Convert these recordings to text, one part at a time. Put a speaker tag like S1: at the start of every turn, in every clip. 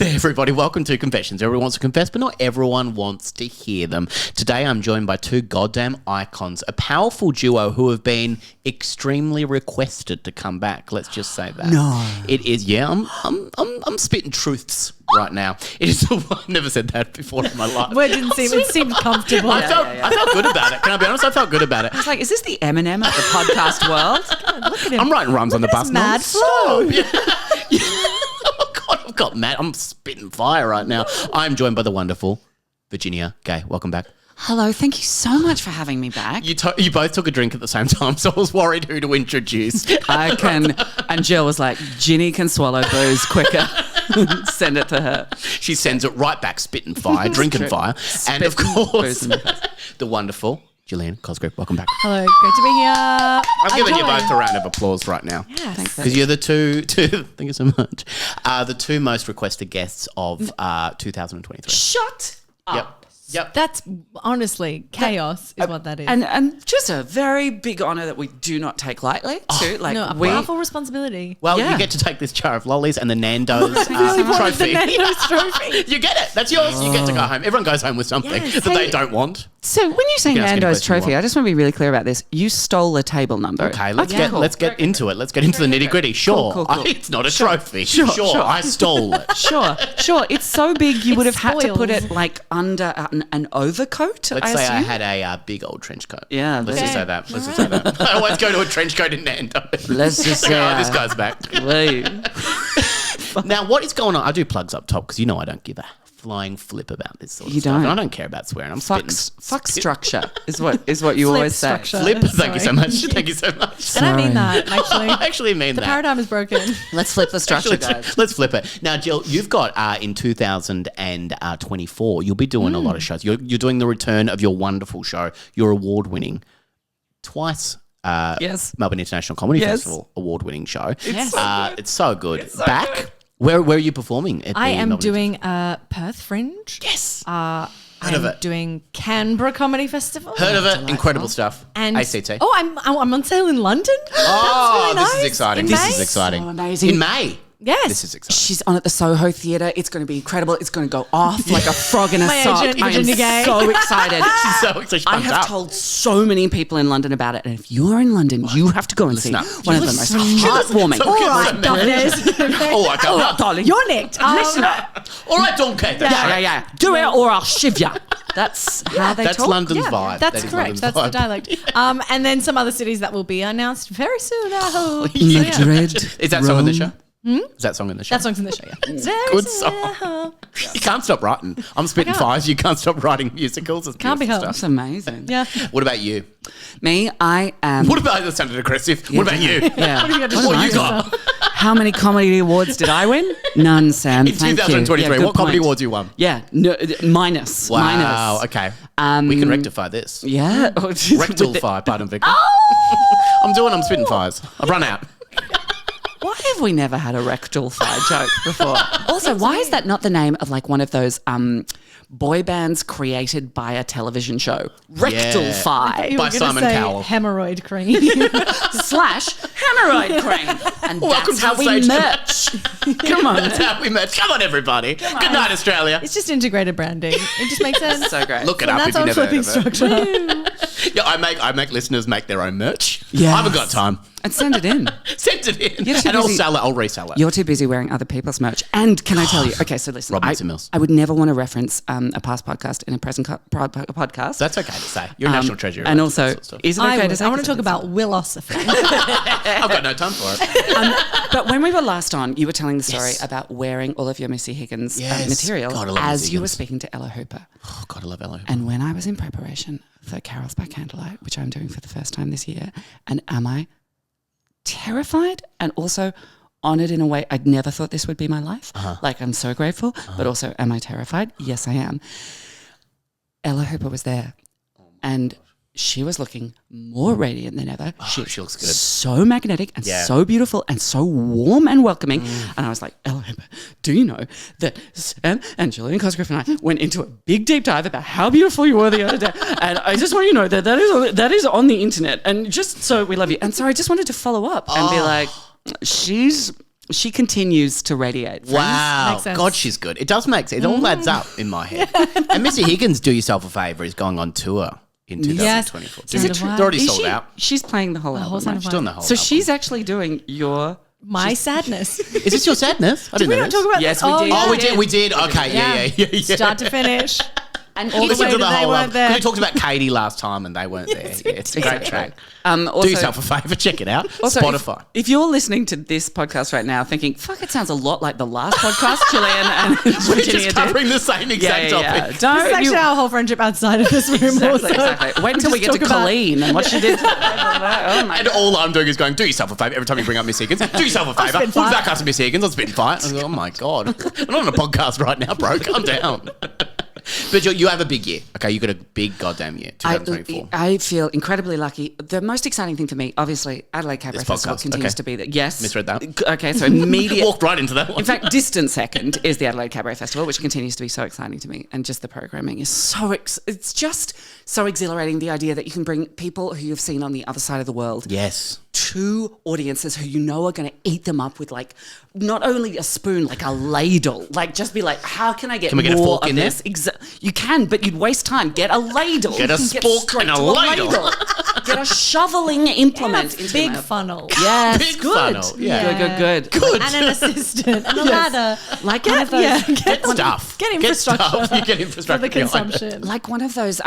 S1: there, everybody. Welcome to Confessions. Everyone wants to confess, but not everyone wants to hear them. Today, I'm joined by two goddamn icons, a powerful duo who have been extremely requested to come back. Let's just say that.
S2: No.
S1: It is, yeah, I'm spitting truths right now. It is, I've never said that before in my life.
S3: Well, it seemed comfortable.
S1: I felt good about it. Can I be honest? I felt good about it.
S2: I was like, is this the Eminem of the podcast world?
S3: God, look at him.
S1: I'm writing rhymes on the bus.
S3: Mad
S1: flow. Yeah. Oh, God, I've got mad. I'm spitting fire right now. I'm joined by the wonderful Virginia Gay. Welcome back.
S2: Hello, thank you so much for having me back.
S1: You both took a drink at the same time, so I was worried who to introduce.
S2: I can, and Jill was like, Ginny can swallow booze quicker. Send it to her.
S1: She sends it right back, spitting fire, drinking fire. And of course, the wonderful Gillian Cosgrove. Welcome back.
S3: Hello, great to be here.
S1: I'm giving you both a round of applause right now.
S3: Yes.
S1: Because you're the two, thank you so much, the two most requested guests of 2023.
S2: Shut up.
S1: Yep.
S3: That's honestly chaos is what that is.
S2: And just a very big honour that we do not take lightly too. Like
S3: a powerful responsibility.
S1: Well,
S2: Yeah.
S1: you get to take this jar of lollies and the Nando's trophy.
S3: The Nando's trophy.
S1: You get it. That's yours. You get to go home. Everyone goes home with something that they don't want.
S2: So when you say
S1: You can ask any
S2: Nando's
S1: question you
S2: trophy,
S1: want.
S2: I just want to be really clear about this. You stole a table number.
S1: Okay, let's
S2: cool.
S1: get into it. Let's get into the nitty gritty. Sure,
S2: Cool.
S1: it's not a trophy.
S2: Sure.
S1: I stole it.
S2: Sure. It's so big you would have had to put
S3: spoils.
S2: it like under an overcoat.
S1: Let's say I had a big old trench coat.
S2: Yeah,
S1: Let's just say that. I always go to a trench coat in Nando's.
S2: Let's just say
S1: this guy's back. Now, what is going on? I do plugs up top because you know I don't give a flying flip about this sort of stuff.
S2: don't?
S1: And I don't care about swearing. I'm
S2: fuck
S1: spitting.
S2: structure is what you
S3: Flip
S2: always say.
S3: structure.
S1: Flip. Thank you so
S3: Sorry.
S1: much. Thank you so much.
S3: And I mean that, actually.
S1: I actually mean
S3: The
S1: that.
S3: paradigm is broken.
S2: Let's flip the structure,
S1: Actually,
S2: guys.
S1: let's flip it. Now, Jill, you've got in 2024, you'll be doing a lot of shows. You're doing the return of your wonderful show, your award-winning, twice
S2: Yes.
S1: Melbourne International Comedy
S2: Yes.
S1: Festival award-winning show.
S3: Yes.
S1: It's so good. Back. Where are you performing?
S3: I am doing Perth Fringe.
S1: Yes.
S3: I'm
S1: of it.
S3: doing Canberra Comedy Festival.
S1: Heard of it. Incredible stuff.
S3: And
S1: ACT.
S3: Oh, I'm on sale in London.
S1: Oh,
S3: That's really
S1: this is
S3: nice.
S1: exciting.
S3: In
S1: This
S3: May.
S1: is exciting.
S2: So amazing.
S1: In May.
S3: Yes.
S1: This is exciting.
S2: She's on at the Soho Theatre. It's going to be incredible. It's going to go off like a frog in a
S3: My
S2: sock.
S3: agent,
S2: I am
S3: Virginia Gay.
S2: so excited.
S1: She's so excited.
S2: I have told so many people in London about it, and if you're in London, you have to go and see
S1: up.
S2: one of the most heartwarming.
S1: so
S3: All
S1: good.
S3: right, doctors.
S1: Oh, I can't.
S2: Oh, darling.
S3: You're nicked.
S2: Listen up.
S1: All right, donkey.
S2: Yeah. Do it or I'll shiv ya. That's how they
S1: That's
S2: talk.
S1: London's vibe.
S3: That's
S1: That is
S3: correct.
S1: London's
S3: That's the
S1: vibe.
S3: dialect. And then some other cities that will be announced very soon. I hope.
S2: Madrid.
S1: Is that song in the show? Is that song in the show?
S3: That song's in the show, yeah. Very
S1: Good
S3: soon,
S1: song.
S3: I hope.
S1: You can't stop writing. I'm spitting
S3: can't.
S1: fires. You can't stop writing musicals. It's
S3: Can't be
S1: beautiful
S3: helped.
S2: That's amazing.
S3: Yeah.
S1: What about you?
S2: Me, I am.
S1: What about that? Sounded aggressive. What about you?
S2: Yeah.
S3: What have you got to
S1: What
S3: say?
S1: you got?
S2: How many comedy awards did I win? None, Sam.
S1: In
S2: Thank you.
S1: 2023,
S2: Yeah, good
S1: what comedy
S2: point.
S1: awards you won?
S2: Yeah, no, minus.
S1: Wow.
S2: Minus.
S1: Okay. We can rectify this.
S2: Yeah.
S1: Rectal fire. Pardon, Victor. I'm spitting fires. I've run out.
S2: Why have we never had a rectal fire joke before? Also, why is that not the name of like one of those boy bands created by a television show? Rectal
S1: Yeah.
S2: Fire
S3: You
S1: By
S3: were gonna
S1: Simon
S3: say
S1: Cowell.
S3: Hemorrhoid cream.
S2: / hemorrhoid cream. And
S1: Welcome
S2: that's
S1: to
S2: how
S1: the
S2: we
S1: stage.
S2: merch. Come on.
S1: That's how we met. Come on, everybody. Good night, Australia.
S3: It's just integrated branding. It just makes sense.
S2: So great.
S1: Look it
S3: And
S1: up if
S3: that's
S1: you
S3: on
S1: never heard
S3: flipping
S1: of it.
S3: structure.
S1: Yeah, I make listeners make their own merch.
S2: Yes.
S1: I haven't got time.
S2: And send it in.
S1: Send it in.
S2: You're too
S1: And I'll
S2: busy-
S1: sell it. I'll resell it.
S2: You're too busy wearing other people's merch. And can I tell you? Okay, so listen.
S1: Robinson Mills.
S2: I would never want to reference a past podcast in a present podcast.
S1: That's okay to say. You're a national treasure.
S2: And
S1: like
S2: also,
S1: that sort of stuff.
S2: is it okay to say?
S3: I want to
S2: 'cause
S3: talk about philosophy.
S1: I've got no time for it.
S2: But when we were last on, you were telling the story
S1: Yes.
S2: about wearing all of your Missy Higgins
S1: Yes.
S2: material
S1: God, I love
S2: as
S1: Missy
S2: you were
S1: Higgins.
S2: speaking to Ella Hooper.
S1: Oh, God, I love Ella.
S2: And when I was in preparation for Carols by Candlelight, which I'm doing for the first time this year, and am I terrified and also honoured in a way I'd never thought this would be my life? Like, I'm so grateful, but also, am I terrified? Yes, I am. Ella Hooper was there, and she was looking more radiant than ever.
S1: She looks good.
S2: So magnetic and
S1: Yeah.
S2: so beautiful and so warm and welcoming. And I was like, Ella Hooper, do you know that Sam and Gillian Cosgrove and I went into a big deep dive about how beautiful you were the other day. And I just want you to know that that is on the internet. And just so we love you. And so I just wanted to follow up and be like, she's she continues to radiate. friends.
S1: Wow.
S3: Makes sense.
S1: God, she's good. It does make sense. It all adds up in my head. And Mr. Higgins, do yourself a favour, is going on tour in 2024.
S3: Is it
S1: It's
S3: true?
S1: already
S2: Is
S1: sold
S2: she-
S1: out.
S2: She's playing the whole album.
S3: sound
S2: right?
S3: of
S1: She's doing the whole
S2: So
S1: album.
S2: she's actually doing your...
S3: My sadness.
S1: Is this your sadness? I didn't
S3: we
S1: know
S3: not
S1: this.
S3: talk about
S2: Yes,
S3: this?
S2: we did.
S3: yeah,
S1: Oh, we did. Okay, yeah.
S3: Start to finish.
S2: And
S3: All the
S1: Listen
S3: way
S1: to
S3: that
S1: the
S3: they
S1: whole
S3: weren't
S1: album.
S3: there.
S1: We talked about Katie last time and they weren't there. Yeah, it's a great track.
S2: Also,
S1: Do yourself a favour, check it out.
S2: Also,
S1: Spotify.
S2: If you're listening to this podcast right now thinking, fuck, it sounds a lot like the last podcast Gillian and
S1: We're
S2: Virginia
S1: just
S2: did.
S1: covering the same exact topic.
S3: This is
S2: Don't
S3: actually
S2: you...
S3: our whole friendship outside of this room.
S2: Exactly,
S3: also.
S2: exactly. Wait until we
S3: Just
S2: get to
S3: talk about-
S2: Colleen and what she did. Oh my
S1: And all I'm doing is going, do yourself a favour. Every time you bring up Miss Higgins, do yourself a favour.
S3: spit
S1: We'll
S3: fire.
S1: back us to Miss Higgins. I'm spitting fire. I go, oh my God. I'm not on a podcast right now, bro. Calm down. But you have a big year. Okay, you got a big goddamn year, 2024.
S2: I feel incredibly lucky. The most exciting thing for me, obviously, Adelaide Cabaret
S1: This
S2: Festival
S1: podcast,
S2: continues
S1: okay.
S2: to be that. Yes.
S1: Misread that.
S2: Okay, so immediate.
S1: Walked right into that one.
S2: In fact, distant second is the Adelaide Cabaret Festival, which continues to be so exciting to me. And just the programming is it's just so exhilarating. The idea that you can bring people who you've seen on the other side of the world
S1: yes.
S2: to audiences who you know are going to eat them up with like not only a spoon, like a ladle. Like just be like, how can I get
S1: Can we get a
S2: more
S1: fork
S2: of
S1: in there?
S2: this? You can, but you'd waste time. Get a ladle.
S1: Get a spork
S2: straight
S1: and a
S2: to
S1: ladle.
S2: Get a shoveling implement into
S3: Big
S2: your mouth.
S3: funnel.
S2: Yes,
S1: Big
S2: good.
S1: funnel, yeah.
S2: Good.
S3: And an assistant and a ladder.
S2: Like one of those.
S1: Get stuff.
S3: Get infrastructure.
S1: stuff. You get
S3: For
S1: infrastructure
S3: the
S1: behind it.
S3: consumption.
S2: Like one of those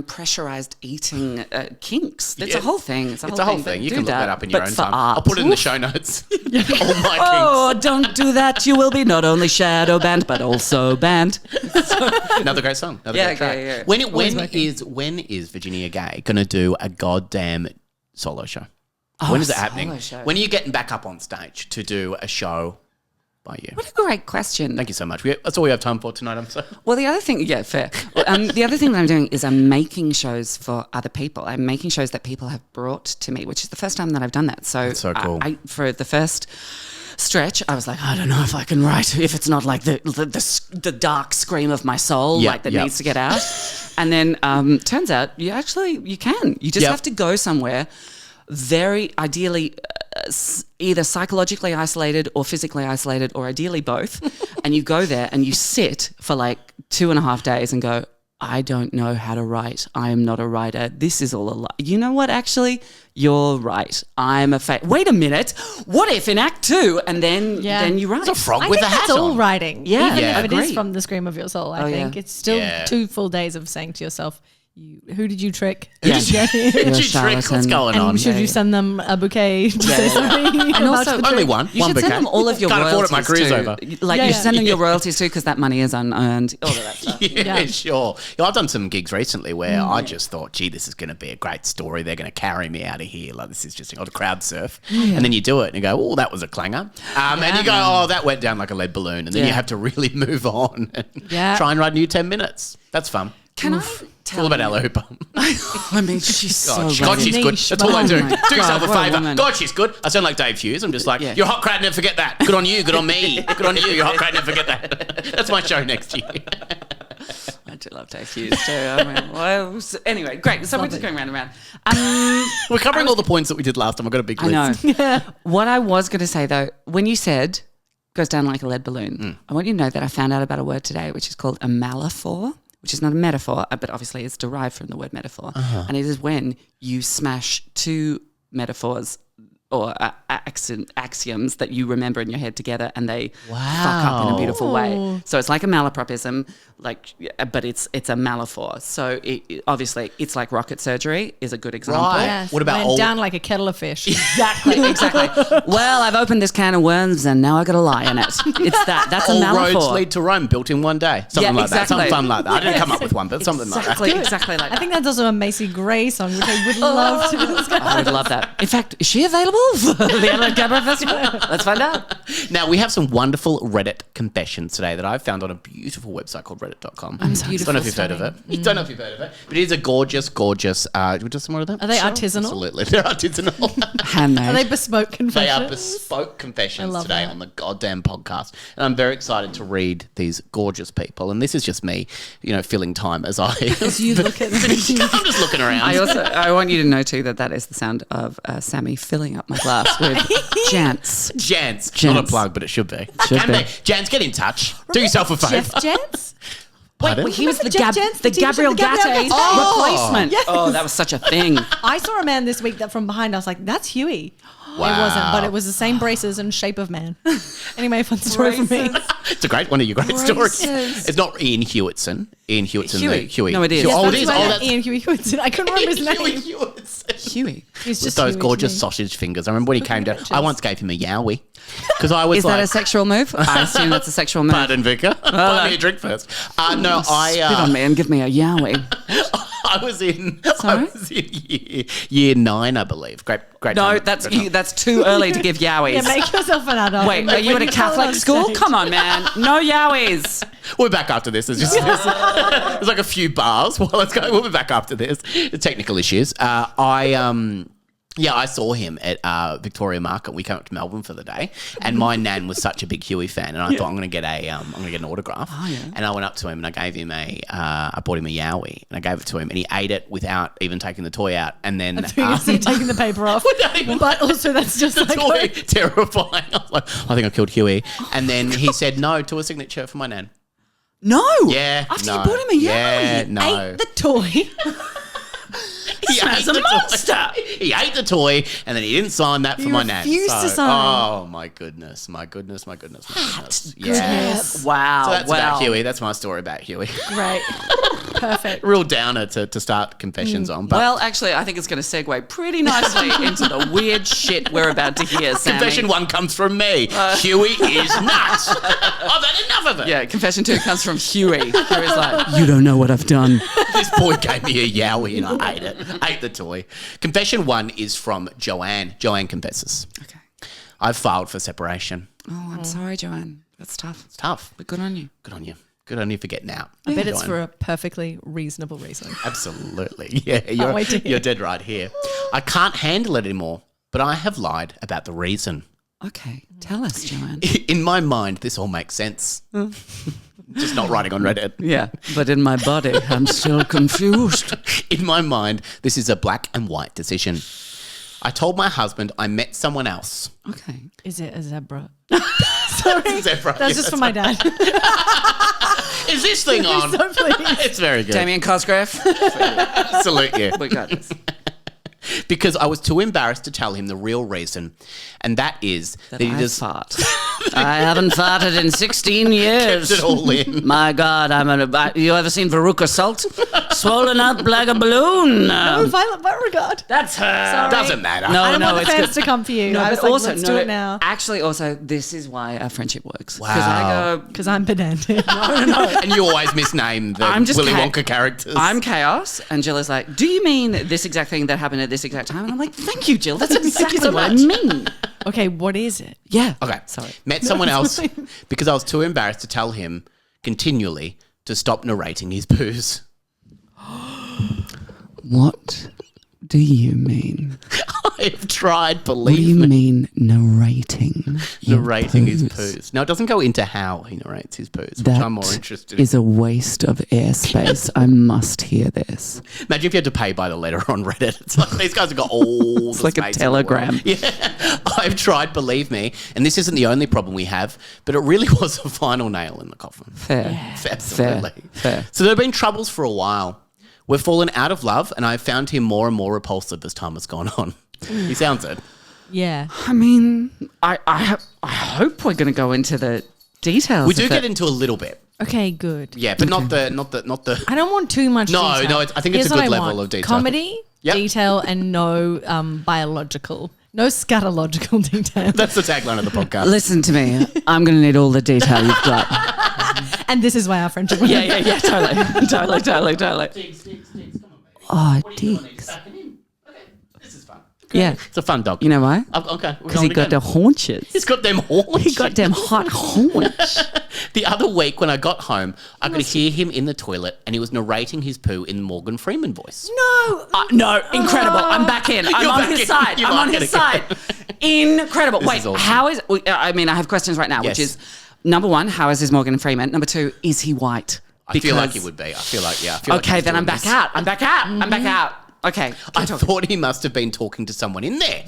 S2: pressurized eating kinks. It's
S1: Yeah.
S2: a whole thing. It's
S1: It's a whole thing. You
S2: Do
S1: can look that up in your
S2: but
S1: own
S2: for
S1: time.
S2: art.
S1: I'll put it in the show notes. All my
S2: Oh, don't do that. You will be not only shadow banned, but also banned.
S1: kinks. Another great song. Another
S2: Yeah,
S1: great track.
S2: yeah.
S1: When is Virginia Gay going to do a goddamn solo show? When is it
S2: solo
S1: happening?
S2: show.
S1: When are you getting back up on stage to do a show by you?
S2: What a great question.
S1: Thank you so much. That's all we have time for tonight. I'm sorry.
S2: Well, the other thing, yeah, fair. The other thing that I'm doing is I'm making shows for other people. I'm making shows that people have brought to me, which is the first time that I've done that. So,
S1: That's so cool.
S2: For the first stretch, I was like, I don't know if I can write if it's not like the dark scream of my soul,
S1: Yeah,
S2: like that
S1: yeah.
S2: needs to get out. And then turns out you can. You just
S1: Yeah.
S2: have to go somewhere very ideally either psychologically isolated or physically isolated or ideally both. And you go there and you sit for like 2.5 days and go, I don't know how to write. I am not a writer. This is all a lie. You know what? Actually, you're right. I'm a fake. Wait a minute. What if in Act 2? And then you write.
S1: It's a frog
S3: I
S1: with
S3: think
S1: a hat
S3: that's all
S1: on.
S3: writing.
S2: Yeah.
S3: Even
S1: Yeah.
S3: if it is
S2: Agreed.
S3: from the scream of your soul, I think
S2: yeah.
S3: it's still
S1: Yeah.
S3: 2 full days of saying to yourself, who did you trick?
S2: Yeah.
S3: Yeah.
S1: Did
S2: You're a
S1: you trick? What's
S2: charlatan.
S1: going on?
S3: And should you send them a bouquet to say something?
S2: And also,
S1: Only one.
S2: You
S1: One
S2: should
S1: bouquet.
S2: send them all of your
S1: Can't afford it,
S2: royalties
S1: my career's
S2: too.
S1: over.
S2: Like
S3: Yeah,
S2: you
S3: yeah.
S2: send them your royalties too because that money is unearned. All of that stuff.
S1: Yeah,
S3: Yeah.
S1: sure. Yeah, I've done some gigs recently where I just thought, gee, this is going to be a great story. They're going to carry me out of here. Like, this is just a crowd surf. And then you do it and you go, oh, that was a clanger. And you go, oh, that went down like a lead balloon. And then you
S2: Yeah.
S1: have to really move on and
S3: Yeah.
S1: try and write a new 10 minutes. That's fun.
S2: Can I
S1: It's
S2: tell
S1: all about
S2: you-
S1: Ella Hooper.
S2: I mean, she's so
S1: God,
S2: ready.
S1: she's good.
S3: Niche,
S1: That's all I
S2: but-
S1: do.
S2: Oh my
S1: Do yourself
S2: God,
S1: a
S2: what a
S1: favour.
S2: woman.
S1: God, she's good. I sound like Dave Hughes. I'm just like,
S2: Yeah.
S1: you're hot crowd, never forget that. Good on you, good on me. Good on you, you're hot crowd, never forget that. That's my show next year.
S2: I do love Dave Hughes too. I mean, well, anyway, great. So we're just going round and round.
S1: We're covering all the points that we did last time. I've got a big
S2: I
S1: list.
S2: know. What I was going to say though, when you said goes down like a lead balloon, I want you to know that I found out about a word today which is called a malaphor, which is not a metaphor, but obviously it's derived from the word metaphor. And it is when you smash 2 metaphors or axioms that you remember in your head together and they fuck up in a beautiful way. So it's like a malapropism, but it's a malaphor. So obviously it's like rocket surgery is a good example.
S1: Right.
S3: Yes,
S1: What about
S3: went
S1: all-
S3: down like a kettle of fish?
S2: Exactly. Well, I've opened this can of worms and now I got a lie in it. It's that. That's a
S1: All
S2: malaphor.
S1: roads lead to Rome, built in one day. Something
S2: Yeah,
S1: like that. Something
S2: exactly.
S1: fun like that. I didn't come up with one, but something
S2: exactly,
S1: like that.
S2: exactly like
S3: I
S2: that.
S3: think that's also a Macy Gray song, which I would love to discuss.
S2: I would love that. In fact, is she available for the Adelaide Cabaret Festival? Let's find out.
S1: Now, we have some wonderful Reddit confessions today that I've found on a beautiful website called reddit.com. I don't know if you've heard of it. Don't know if you've heard of it. But it is a gorgeous, gorgeous... do we do some more of that?
S3: Are they artisanal?
S1: Absolutely. They're artisanal.
S2: Handmade.
S3: Are they bespoke confessions?
S1: They are bespoke confessions
S3: love
S1: today
S3: that.
S1: on the goddamn podcast. And I'm very excited to read these gorgeous people. And this is just me, filling time as I...
S3: You look at
S1: I'm just looking around.
S2: I want you to know too that is the sound of Sammy filling up up my glass with Jantz.
S1: Jantz. Not a plug, but it should be.
S2: Should be.
S1: Jantz, get in touch. Do yourself a favour.
S3: Jeff Jantz?
S1: Pardon?
S2: Wait, he was the,
S3: Jeff Jantz, the
S2: Gabriel
S3: Gabriel
S2: Gatte
S3: Gatte.
S2: replacement.
S3: Yes.
S2: Oh, that was such a thing.
S3: I saw a man this week that from behind I was like, that's Huey.
S1: Wow.
S3: It wasn't, but it was the same braces and shape of man. Anyway, fun story for me.
S1: It's one of your great stories.
S2: Braces.
S1: It's not Ian Hewitson.
S2: Huey.
S1: Huey.
S2: No, it is.
S3: Yes,
S1: Oh, it
S3: that's
S1: is.
S3: why
S1: Oh,
S3: that
S1: that's
S3: Ian Huey Hewitson. I couldn't remember his name.
S1: Huey Hewitson.
S2: Huey.
S3: He's just
S1: Those
S3: Huey to
S1: gorgeous
S3: me.
S1: sausage fingers. I remember when he came down.
S3: Gorgeous.
S1: I once gave him a yowie because I was
S2: Is
S1: like,
S2: that a sexual move? I assume that's a sexual move.
S1: "Pardon, Vicar. Buy me a drink first." No,
S2: Spit on me and give me a yowie.
S1: I was in
S2: Sorry?
S1: year 9, I believe. Great.
S2: No,
S1: time.
S2: that's too early to give yowies.
S3: Yeah, make yourself an adult.
S2: Wait, are you at a Catholic school? Come on, man. No yowies.
S1: We're back after this. There's like a few bars. Well, let's go. We'll be back after this. Technical issues. I saw him at Victoria Market. We came up to Melbourne for the day, and my nan was such a big Huey fan, and I thought I'm going to get an autograph.
S2: Oh, yeah.
S1: And I went up to him and I gave him I bought him a yowie, and I gave it to him, and he ate it without even taking the toy out, and then
S3: taking the paper off. But also that's just
S1: the
S3: like
S1: toy, terrifying. I was like, I think I killed Huey, and then he said no to a signature for my nan.
S2: No.
S1: Yeah,
S2: After
S1: no.
S2: you bought him a yowie.
S1: Yeah, no.
S3: ate the toy.
S1: He
S2: man's a
S1: ate the
S2: monster.
S1: toy. He ate the toy, and then he didn't sign that for
S3: He
S1: my nan.
S3: refused to sign.
S1: Oh my goodness! Yes.
S2: Wow.
S1: So that's about Huey. That's my story about Huey.
S3: Great. Perfect.
S1: Real downer to start confessions on. But
S2: Well, actually, I think it's going to segue pretty nicely into the weird shit we're about to hear, Sammy.
S1: confession 1 comes from me. Huey is nuts. I've had enough of it.
S2: Yeah, confession 2 comes from Huey. Huey's like, you don't know what I've done.
S1: This boy gave me a yowie and I ate it. Ate the toy. Confession 1 is from Joanne. Joanne confesses.
S2: Okay.
S1: I've filed for separation.
S2: Oh, I'm sorry, Joanne. That's tough.
S1: It's tough.
S2: But good on you.
S1: Good on you. Good on you for getting out.
S3: I bet it's
S1: Joanne.
S3: for a perfectly reasonable reason.
S1: Absolutely. Yeah,
S3: wait to hear.
S1: you're dead right here. I can't handle it anymore, but I have lied about the reason.
S2: Okay. Tell us, Joanne.
S1: In my mind, this all makes sense. Just not writing on Reddit.
S2: Yeah, but in my body, I'm still confused.
S1: In my mind, this is a black and white decision. I told my husband I met someone else.
S2: Okay.
S3: Is it a zebra? Sorry.
S1: Zebra,
S3: That's
S1: yeah,
S3: just for my dad.
S1: Is this thing on?
S3: So please.
S1: It's very good.
S2: Damien Cosgrave,
S1: Salute you.
S2: we got this.
S1: Because I was too embarrassed to tell him the real reason, and that is that he just
S2: fart. I haven't farted in 16 years.
S1: kept it all in.
S2: My God, you ever seen Veruca Salt? Swollen up like a balloon.
S3: Oh, Violet Beauregard.
S2: That's her.
S3: Sorry.
S1: Doesn't matter.
S2: No,
S3: I don't want the
S2: it's
S3: fans
S2: good.
S3: to come for you.
S2: No,
S3: I was
S2: but
S3: like,
S2: also,
S3: let's do it now.
S2: Actually, also, this is why our friendship works.
S1: Wow.
S2: Because I go,
S3: Because I'm pedantic.
S1: And you always misname the
S2: I'm just
S1: Willy
S2: ca-
S1: Wonka characters.
S2: I'm chaos, and Jill is like, do you mean this exact thing that happened at this exact time? And I'm like, thank you, Jill. That's exactly
S1: so
S2: what
S1: much.
S2: I mean.
S3: Okay, what is it?
S2: Yeah.
S1: Okay.
S2: Sorry.
S1: Met someone else because I was too embarrassed to tell him continually to stop narrating his poos.
S2: What do you mean?
S1: I've tried,
S2: What do
S1: believe
S2: you
S1: me.
S2: mean narrating?
S1: Narrating his
S2: poos?
S1: poos. Now, it doesn't go into how he narrates his poos, which
S2: That
S1: I'm more interested in.
S2: is a waste of airspace. I must hear this.
S1: Imagine if you had to pay by the letter on Reddit. It's like these guys have got all the
S2: like a
S1: space in the world.
S2: telegram.
S1: Yeah. I've tried, believe me, and this isn't the only problem we have, but it really was the final nail in the coffin.
S2: Fair.
S1: Absolutely.
S2: Fair.
S1: So there have been troubles for a while. We've fallen out of love, and I've found him more and more repulsive as time has gone on. He sounds it.
S3: Yeah.
S2: I mean, I hope we're going to go into the details.
S1: We do
S2: of
S1: get
S2: it.
S1: into a little bit.
S3: Okay, good.
S1: Yeah, but not the.
S3: I don't want too much
S1: No,
S3: detail.
S1: no, I think it's a
S3: Here's what
S1: good
S3: I
S1: level
S3: want.
S1: of detail.
S3: Comedy,
S1: Yep.
S3: detail, and no biological. No scatological detail.
S1: That's the tagline of the podcast.
S2: Listen to me. I'm going to need all the detail you've got.
S3: And this is why our friendship was
S2: Yeah, totally. Oh, dicks.
S1: This is fun.
S2: Yeah.
S1: It's a fun dog.
S2: You know why?
S1: Okay.
S2: Because he got the haunches.
S1: He's got them horns.
S2: He got them hot haunch.
S1: The other week when I got home, I could hear him in the toilet and he was narrating his poo in Morgan Freeman voice.
S3: No.
S2: No, incredible. I'm back in. I'm
S1: You're
S2: on
S1: back
S2: his
S1: in.
S2: side.
S1: You
S2: I'm
S1: like
S2: on
S1: it
S2: his
S1: again.
S2: side. Incredible. Wait,
S1: is awesome.
S2: how is... I mean, I have questions right now,
S1: Yes.
S2: which is, number one, how is his Morgan Freeman? Number two, is he white?
S1: I feel like
S2: Because-
S1: he would be. I feel like, yeah. I feel like
S2: Okay,
S1: he's
S2: then I'm
S1: doing
S2: back
S1: this.
S2: out. I'm back out. I'm back out. Okay.
S1: I thought he must have been talking to someone in there.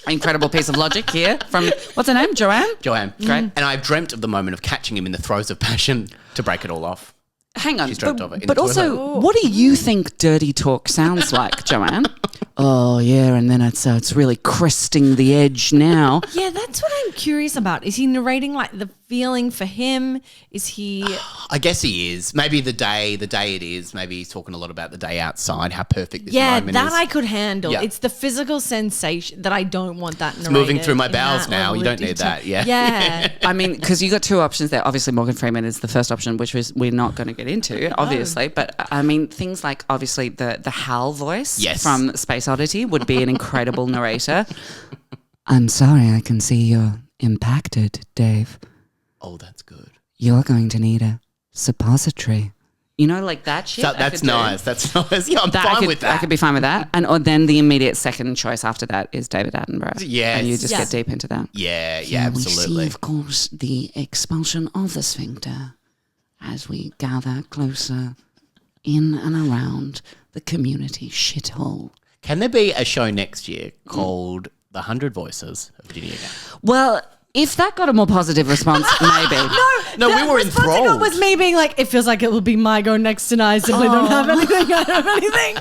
S2: Incredible piece of logic here from, what's her name? Joanne?
S1: Joanne.
S2: Great.
S1: And I've dreamt of the moment of catching him in the throes of passion to break it all off.
S2: Hang on.
S1: She's dreamt of it in
S2: But
S1: the
S2: also,
S1: toilet.
S2: what do you think dirty talk sounds like, Joanne? Oh, yeah, and then it's really cresting the edge now.
S3: Yeah, that's what I'm curious about. Is he narrating like the feeling for him? Is he?
S1: I guess he is. Maybe the day it is. Maybe he's talking a lot about the day outside, how perfect this
S3: Yeah,
S1: moment
S3: that
S1: is.
S3: I could handle.
S1: Yeah.
S3: It's the physical sensation that I don't want that narrated.
S1: moving through my
S3: in
S1: bowels
S3: that
S1: now.
S3: level
S1: You
S3: of
S1: don't need
S3: detail.
S1: that. Yeah.
S3: Yeah.
S2: I mean, because you got two options there. Obviously, Morgan Freeman is the first option, which we're not going to get into, obviously. But I mean, things like obviously the Hal voice
S1: Yes.
S2: from Space Oddity would be an incredible narrator. I'm sorry, I can see you're impacted, Dave.
S1: Oh, that's good.
S2: You're going to need a suppository. You know, like that shit.
S1: So that's nice. That's nice. Yeah, I'm fine with that.
S2: I could be fine with that. And or then the immediate second choice after that is David Attenborough.
S1: Yes.
S2: And you just
S3: Yeah.
S2: get deep into that.
S1: Yeah,
S2: We see,
S1: absolutely.
S2: of course, the expulsion of the sphincter as we gather closer in and around the community shithole.
S1: Can there be a show next year called The 100 Voices of Virginia Gang?
S2: Well, if that got a more positive response, maybe.
S1: No, we
S3: That
S1: were
S3: response I got
S1: enthralled.
S3: was me being like, it feels like it will be my go next and I simply don't have anything. I don't have anything.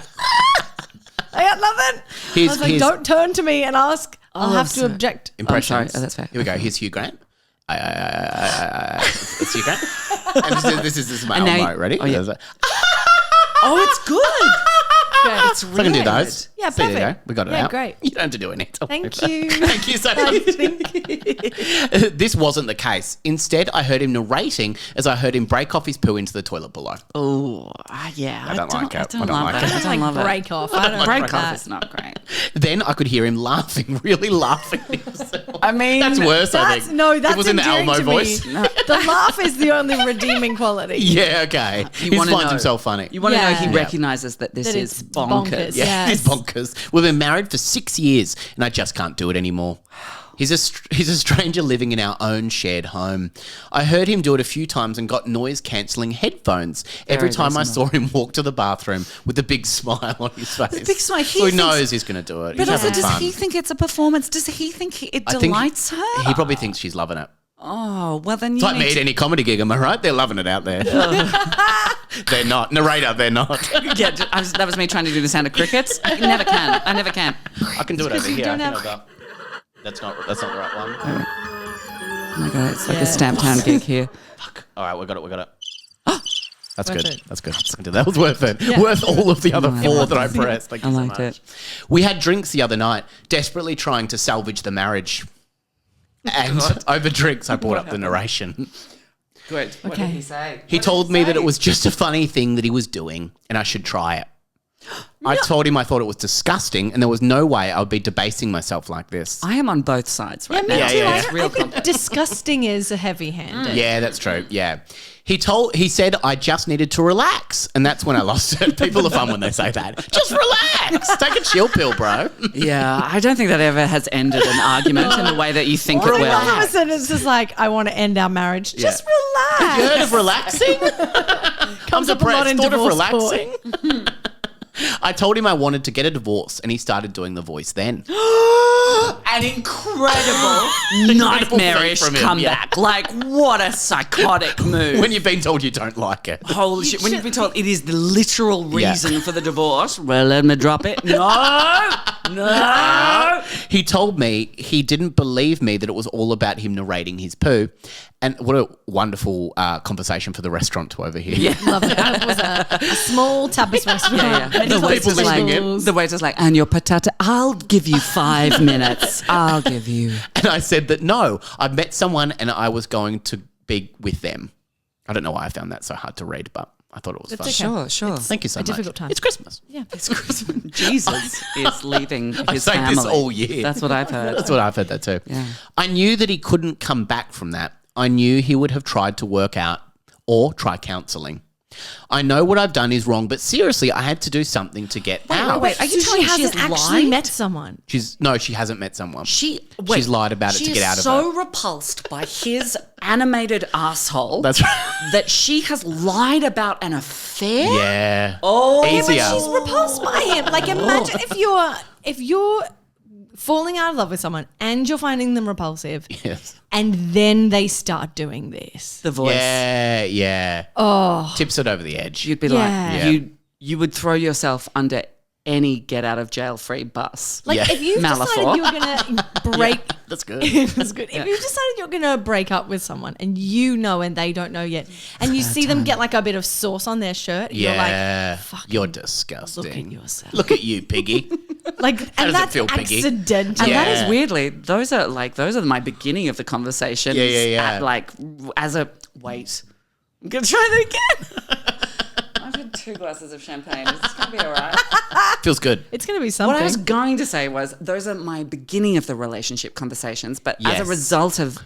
S3: I got nothing. I was like, don't turn to me and ask. I'll have to
S2: sorry.
S3: object.
S1: Impressions.
S2: Oh, that's fair.
S1: Here we go. Here's Hugh Grant. It's Hugh Grant. And this is my
S2: And now
S1: Elmo.
S2: you-
S1: Ready?
S2: oh, yeah.
S1: There's a-
S2: Oh, it's good. It's
S1: So I can do those.
S3: Yeah,
S1: So there you
S3: perfect.
S1: go. We got it
S3: Yeah,
S1: out.
S3: great.
S1: You don't have to do any.
S3: Thank you.
S1: Thank you so much. This wasn't the case. Instead, I heard him narrating as I heard him break off his poo into the toilet below.
S2: Oh, yeah. I
S1: don't like it.
S2: I
S1: I
S2: don't
S1: don't
S2: love
S1: like
S2: it.
S1: it.
S2: I don't love it.
S3: break off. I don't
S2: Break
S3: like
S2: off
S3: that.
S2: is not great.
S1: Then I could hear him laughing, really laughing at himself.
S2: I mean,
S1: That's worse, I
S3: That's
S1: think.
S3: no, that's
S1: It was in the
S3: endearing
S1: Elmo
S3: to me.
S1: voice.
S3: The laugh is the only redeeming quality.
S1: Yeah, okay. He
S2: wanna
S1: finds
S2: know-
S1: himself funny.
S2: You want to know
S3: Yeah.
S2: he
S3: Yeah.
S2: recognises that this
S3: That
S2: is
S3: it's
S2: bonkers.
S3: bonkers.
S1: Yeah,
S3: Yes.
S1: he's bonkers. We've been married for 6 years, and I just can't do it anymore. He's a stranger living in our own shared home. I heard him do it a few times and got noise-cancelling headphones every
S2: Very
S1: time I
S2: reasonable.
S1: saw him walk to the bathroom with a big smile on his face.
S2: big smile.
S1: So he
S2: He
S1: knows
S2: thinks-
S1: he's going to do it.
S2: But
S1: he's
S2: also,
S1: having
S2: does
S1: fun.
S2: he think it's a performance? Does he think it
S1: I think
S2: delights her?
S1: He probably thinks she's loving it.
S2: Oh, well then you
S1: It's like me
S2: need
S1: at any comedy gig, am I right? They're loving it out there. They're not. Narrator, they're not.
S2: yeah, that was me trying to do the sound of crickets. I never can.
S1: I can do it over
S3: you
S1: here.
S3: don't
S1: I can
S3: have-
S1: hold up. That's not the right one.
S2: Oh my god, it's like a Stamptown gig here.
S1: All right, we got it. That's
S3: Worth
S1: good.
S3: it.
S1: That's good. That was worth it. Worth all of the other four that I pressed. Thank you
S2: I
S1: so
S2: liked
S1: much.
S2: it.
S1: We had drinks the other night, desperately trying to salvage the marriage. And over drinks, I brought up the narration.
S2: Good. What
S3: Okay.
S2: did he say?
S1: He told me that it was just a funny thing that he was doing and I should try it. I told him I thought it was disgusting and there was no way I would be debasing myself like this.
S2: I am on both sides right
S3: Me
S2: now.
S3: too.
S1: yeah.
S3: I think disgusting is a heavy handed.
S1: Yeah, that's true. Yeah. He said I just needed to relax. And that's when I lost it. People are fun when they say that. Just relax. Take a chill pill, bro.
S2: Yeah, I don't think that ever has ended an argument in the way that you think it
S3: All
S2: will.
S3: of a sudden, it's just like, I want to end our marriage. Just relax.
S1: You heard of relaxing?
S3: Comes up a lot in
S1: Thought of
S3: divorce
S1: relaxing? I told him I wanted to get a divorce and he started doing the voice then.
S2: An incredible nightmarish
S1: thing from him,
S2: comeback. Like, what a psychotic move.
S1: When you've been told you don't like it.
S2: Holy shit. When you've been told it is the literal reason for the divorce, well, let me drop it. No.
S1: He told me he didn't believe me that it was all about him narrating his poo. And what a wonderful conversation for the restaurant to overhear.
S2: Yeah.
S3: Love it. That was a small tapas restaurant.
S2: Yeah.
S3: Many
S1: The
S3: places
S1: people listening in.
S3: tables.
S2: The waiter's like, and your patata, I'll give you 5 minutes. I'll give you.
S1: And I said that no, I've met someone and I was going to be with them. I don't know why I found that so hard to read, but I thought it was fun.
S3: okay.
S2: Sure.
S1: Thank you so
S3: a
S1: much.
S3: difficult time.
S1: It's Christmas.
S3: Yeah.
S2: It's Christmas. Jesus is leaving his
S1: I say
S2: family.
S1: this all year.
S2: That's what I've heard.
S1: That's what I've heard that too.
S2: Yeah.
S1: I knew that he couldn't come back from that. I knew he would have tried to work out or try counselling. I know what I've done is wrong, but seriously, I had to do something to get out.
S2: wait. Are you
S3: So
S2: telling
S3: she
S2: me
S3: hasn't
S2: she's
S3: actually
S2: lied?
S3: met someone?
S1: She hasn't met someone.
S2: She's
S1: lied about it to get out of
S2: so
S1: it.
S2: repulsed by his animated asshole
S1: That's right.
S2: that she has lied about an affair.
S1: Yeah.
S2: Oh,
S1: Easier.
S3: She's repulsed by him. Like, imagine if you're falling out of love with someone and you're finding them repulsive.
S1: Yes.
S3: And then they start doing this.
S2: The voice.
S1: Yeah.
S3: Oh.
S1: Tips it over the edge.
S2: You'd be
S3: Yeah.
S2: like, you would throw yourself under any get out of jail free bus.
S3: Like if you decided
S2: Malafor.
S3: you were going to break.
S1: That's good.
S3: That's good. If you decided you're going to break up with someone and you know and they don't know yet, and you see them get like a bit of sauce on their shirt, you're like,
S1: you're disgusting.
S3: look at yourself.
S1: Look at you, piggy.
S3: Like,
S1: does
S3: and
S1: it
S3: that's
S1: feel, Piggy?
S3: accidental.
S2: And that
S1: Yeah.
S2: is weirdly, those are my beginning of the conversation.
S1: Yeah.
S2: As a, wait, I'm going to try that again. I've had 2 glasses of champagne. Is this going to be all right?
S1: Feels good.
S3: It's going to be something.
S2: What I was going to say was those are my beginning of the relationship conversations, but as
S1: Yes.
S2: a result of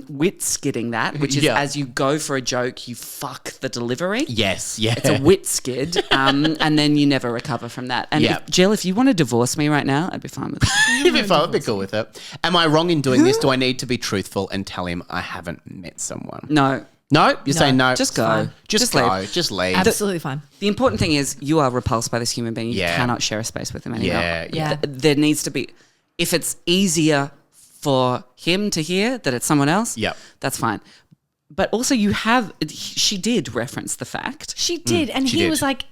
S2: wit skidding that, which is as you go for a joke, you fuck the delivery.
S1: Yes, yeah.
S2: It's a wit skid, and then you never recover from that. And
S1: Yeah.
S2: Jill, if you want to divorce me right now, I'd be fine with it.
S1: You'd be fine. I'd be cool with it. Am I wrong in doing this? Do I need to be truthful and tell him I haven't met someone?
S2: No,
S1: No? You're saying no?
S2: just go.
S3: fine.
S1: Just go. Just leave.
S3: Absolutely fine.
S2: The important thing is you are repulsed by this human being. You
S1: Yeah.
S2: cannot share a space with him anymore.
S3: Yeah.
S2: There needs to be, if it's easier for him to hear that it's someone else,
S1: Yep.
S2: that's fine. But also she did reference the fact.
S3: She did. And
S1: she
S3: he
S1: did.
S3: was like,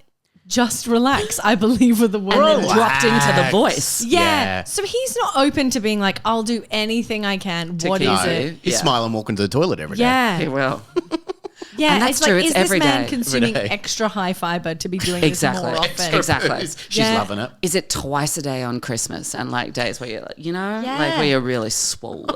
S3: just relax, I believe with the word.
S2: And then dropped into the voice.
S3: Yeah. So he's not open to being like, I'll do anything I can. What is
S2: keep
S1: No,
S3: it?
S1: you
S2: Yeah.
S1: smile and walk into the toilet every day.
S3: Yeah.
S2: He will.
S3: Yeah.
S2: And that's
S3: it's
S2: true,
S3: like,
S2: it's
S3: is this
S2: every
S3: man
S2: day.
S3: consuming
S1: Every day.
S3: extra high fiber to be doing
S2: Exactly.
S3: this more
S2: Extra
S3: often?
S2: Exactly.
S1: She's
S3: Yeah.
S1: loving it.
S2: Is it twice a day on Christmas and like days where you're like, like
S3: Yeah.
S2: where you're really swollen?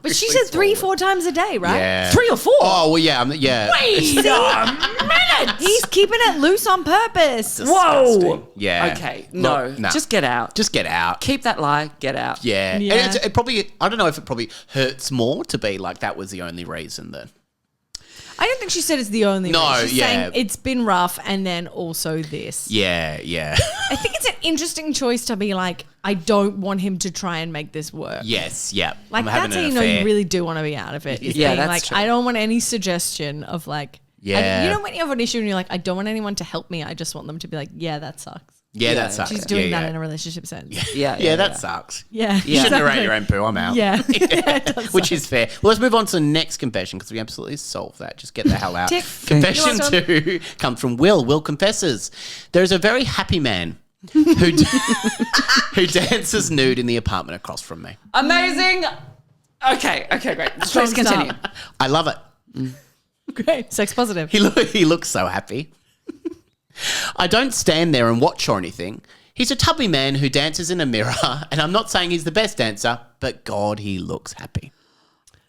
S3: But she said 3-4 times a day, right?
S1: Yeah.
S2: 3 or 4?
S1: Oh, well, yeah. Yeah.
S3: Wait a minute. He's keeping it loose on purpose.
S1: Disgusting. Yeah.
S2: Okay. No.
S1: Look, nah.
S2: Just get out.
S1: Just get out.
S2: Keep that lie. Get out.
S1: Yeah.
S3: Yeah.
S1: And it probably, I don't know if it probably hurts more to be like that was the only reason that.
S3: I don't think she said it's the only
S1: No,
S3: way. She's
S1: yeah.
S3: saying it's been rough and then also this.
S1: Yeah.
S3: I think it's an interesting choice to be like, I don't want him to try and make this work.
S1: Yes. Yeah.
S3: Like,
S1: I'm having
S3: that's how
S1: an
S3: you know
S1: affair.
S3: you really do want to be out of it. Is
S2: Yeah,
S3: being
S2: that's
S3: like,
S2: true.
S3: I don't want any suggestion of like,
S1: Yeah.
S3: you know when you have an issue and you're like, I don't want anyone to help me. I just want them to be like, yeah, that sucks.
S1: Yeah, that sucks.
S3: She's doing
S1: yeah,
S3: that
S1: yeah.
S3: in a relationship sense.
S1: Yeah, that sucks.
S3: Yeah.
S1: You shouldn't
S3: exactly.
S1: rate your own poo. I'm out.
S3: Yeah. Yeah, it does
S1: Which
S3: suck.
S1: is fair. Well, let's move on to the next confession because we absolutely solved that. Just get the hell out.
S3: Tick.
S1: Confession
S3: You're welcome.
S1: 2 comes from Will. Will confesses. There is a very happy man who dances nude in the apartment across from me.
S2: Amazing. Okay, great.
S3: Strong
S2: Please continue.
S3: start.
S1: I love it.
S3: Great. Sex positive.
S1: He looks so happy. I don't stand there and watch or anything. He's a tubby man who dances in a mirror, and I'm not saying he's the best dancer, but God, he looks happy.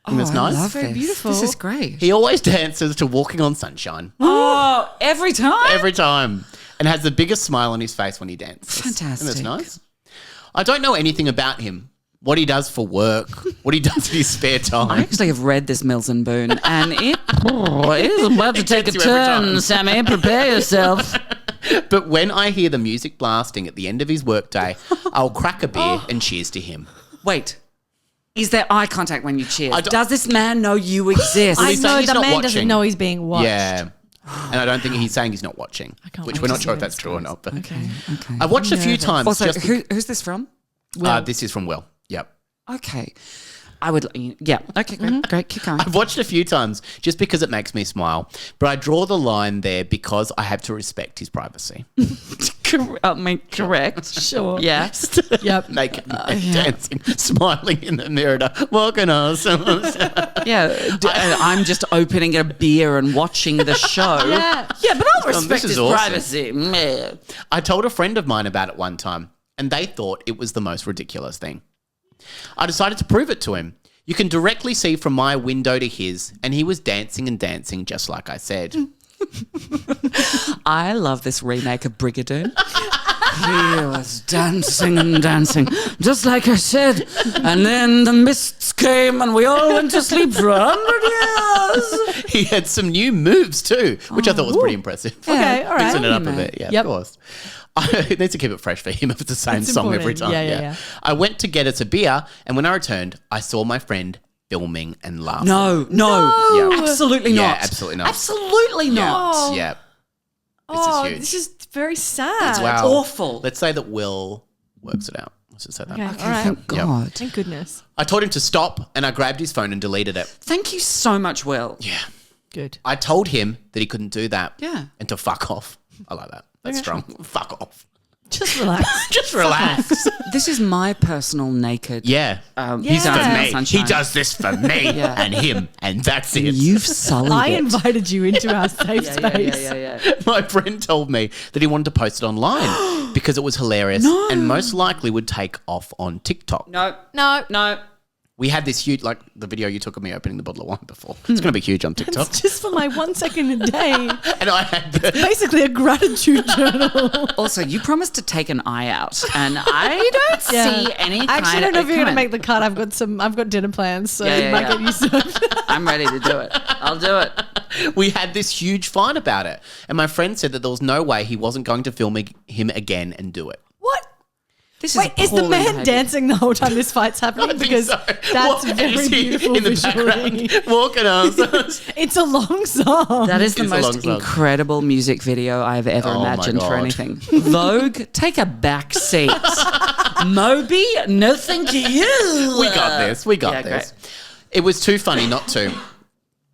S1: Think that's nice?
S2: I love
S3: Very
S2: this.
S3: beautiful.
S2: This is great.
S1: He always dances to Walking on Sunshine
S2: Oh, every time?
S1: every time and has the biggest smile on his face when he dances.
S2: Fantastic.
S1: Isn't that nice? I don't know anything about him, what he does for work, what he does in his spare
S2: I
S1: time.
S2: actually have read this Mills and Boon, and it is about to take a
S1: gets you every time.
S2: turn, Sammy. Prepare yourself.
S1: But when I hear the music blasting at the end of his workday, I'll crack a beer and cheers to him.
S2: Wait. Is there eye contact when you cheers?
S1: I don't-
S2: Does this man know you exist?
S1: Well,
S3: I
S1: he's saying
S3: know
S1: he's
S3: the
S1: not
S3: man doesn't
S1: watching.
S3: know he's being watched.
S1: Yeah. And I don't think he's saying he's not watching,
S3: can't
S1: which
S3: wait
S1: we're
S3: to
S1: not
S3: see
S1: sure if
S3: those
S1: that's true or not. But
S2: Okay.
S1: I've watched a few
S3: nervous.
S1: times.
S2: Also,
S1: just
S2: who's this from?
S1: this is from Will. Yep.
S2: Okay. I would, yeah. Okay, great. Keep going.
S1: I've watched a few times just because it makes me smile, but I draw the line there because I have to respect his privacy.
S2: Correct.
S3: Sure.
S2: Yeah.
S3: Yep.
S1: Naked man dancing, smiling in the mirror, walking on.
S2: Yeah. I'm just opening a beer and watching the show.
S3: Yeah.
S2: Yeah, but I'll respect
S1: this is
S2: his
S1: awesome.
S2: privacy. Meh.
S1: I told a friend of mine about it one time, and they thought it was the most ridiculous thing. I decided to prove it to him. You can directly see from my window to his, and he was dancing and dancing just like I said.
S2: I love this remake of Brigadoon. He was dancing and dancing, just like I said. And then the mists came and we all went to sleep for 100 years.
S1: He had some new moves too, which I thought was pretty impressive.
S3: Okay, all right.
S1: Mixing it up a
S2: Man.
S1: bit, yeah,
S3: Yep.
S1: of course. It needs to keep it fresh for him if it's the same
S3: That's
S1: song every
S3: important.
S1: time.
S3: Yeah.
S1: I went to get us a beer, and when I returned, I saw my friend filming and laughing.
S2: No,
S1: Yeah.
S2: absolutely
S1: Yeah,
S2: not.
S1: absolutely not.
S2: Absolutely not.
S1: Yeah.
S3: Oh,
S1: This is huge.
S3: this is very sad.
S1: Wow.
S2: Awful.
S1: Let's say that Will works it out. Let's just say that.
S3: Okay,
S2: Okay,
S3: all right.
S2: thank God.
S3: Thank goodness.
S1: I told him to stop, and I grabbed his phone and deleted it.
S2: Thank you so much, Will.
S1: Yeah.
S3: Good.
S1: I told him that he couldn't do that.
S2: Yeah.
S1: And to fuck off. I like that. That's strong. Fuck off.
S3: Just relax.
S1: Just relax.
S2: This is my personal naked.
S1: Yeah.
S3: He's
S1: For
S3: Yeah.
S1: me.
S2: Sunshine.
S1: He does this for me and him, and that's it.
S2: You've sullied
S3: I
S2: it.
S3: invited you into our safe space.
S2: Yeah.
S1: My friend told me that he wanted to post it online because it was hilarious and most likely would take off on TikTok.
S2: No.
S1: We had this huge, like the video you took of me opening the bottle of wine before. It's going to be huge on TikTok.
S3: It's just for my 1 second a day.
S1: And I had the,
S3: Basically a gratitude journal.
S2: Also, you promised to take an eye out, and I don't see any kind
S3: I actually don't know if you're
S2: come
S3: going to
S2: on.
S3: make the cut. I've got dinner plans, so
S2: Yeah,
S3: you
S2: yeah,
S3: might
S2: yeah.
S3: get used to it.
S2: I'm ready to do it. I'll do it.
S1: we had this huge fight about it. And my friend said that there was no way he wasn't going to film him again and do it.
S3: What?
S2: This
S3: Wait, is the
S2: appalling
S3: man
S2: behaviour.
S3: dancing the whole time this fight's happening?
S1: I think
S3: Because
S1: so.
S3: that's
S1: And
S3: very
S1: is he
S3: beautiful
S1: in the
S3: visually.
S1: background walking on.
S3: It's a long song.
S2: That is the
S1: It's a long
S2: most
S1: song.
S2: incredible music video I've ever
S1: Oh my
S2: imagined for
S1: God.
S2: anything. Vogue, take a back seat. Moby, no thank you.
S1: We got this. We got
S2: Yeah,
S1: this. It was too funny not to.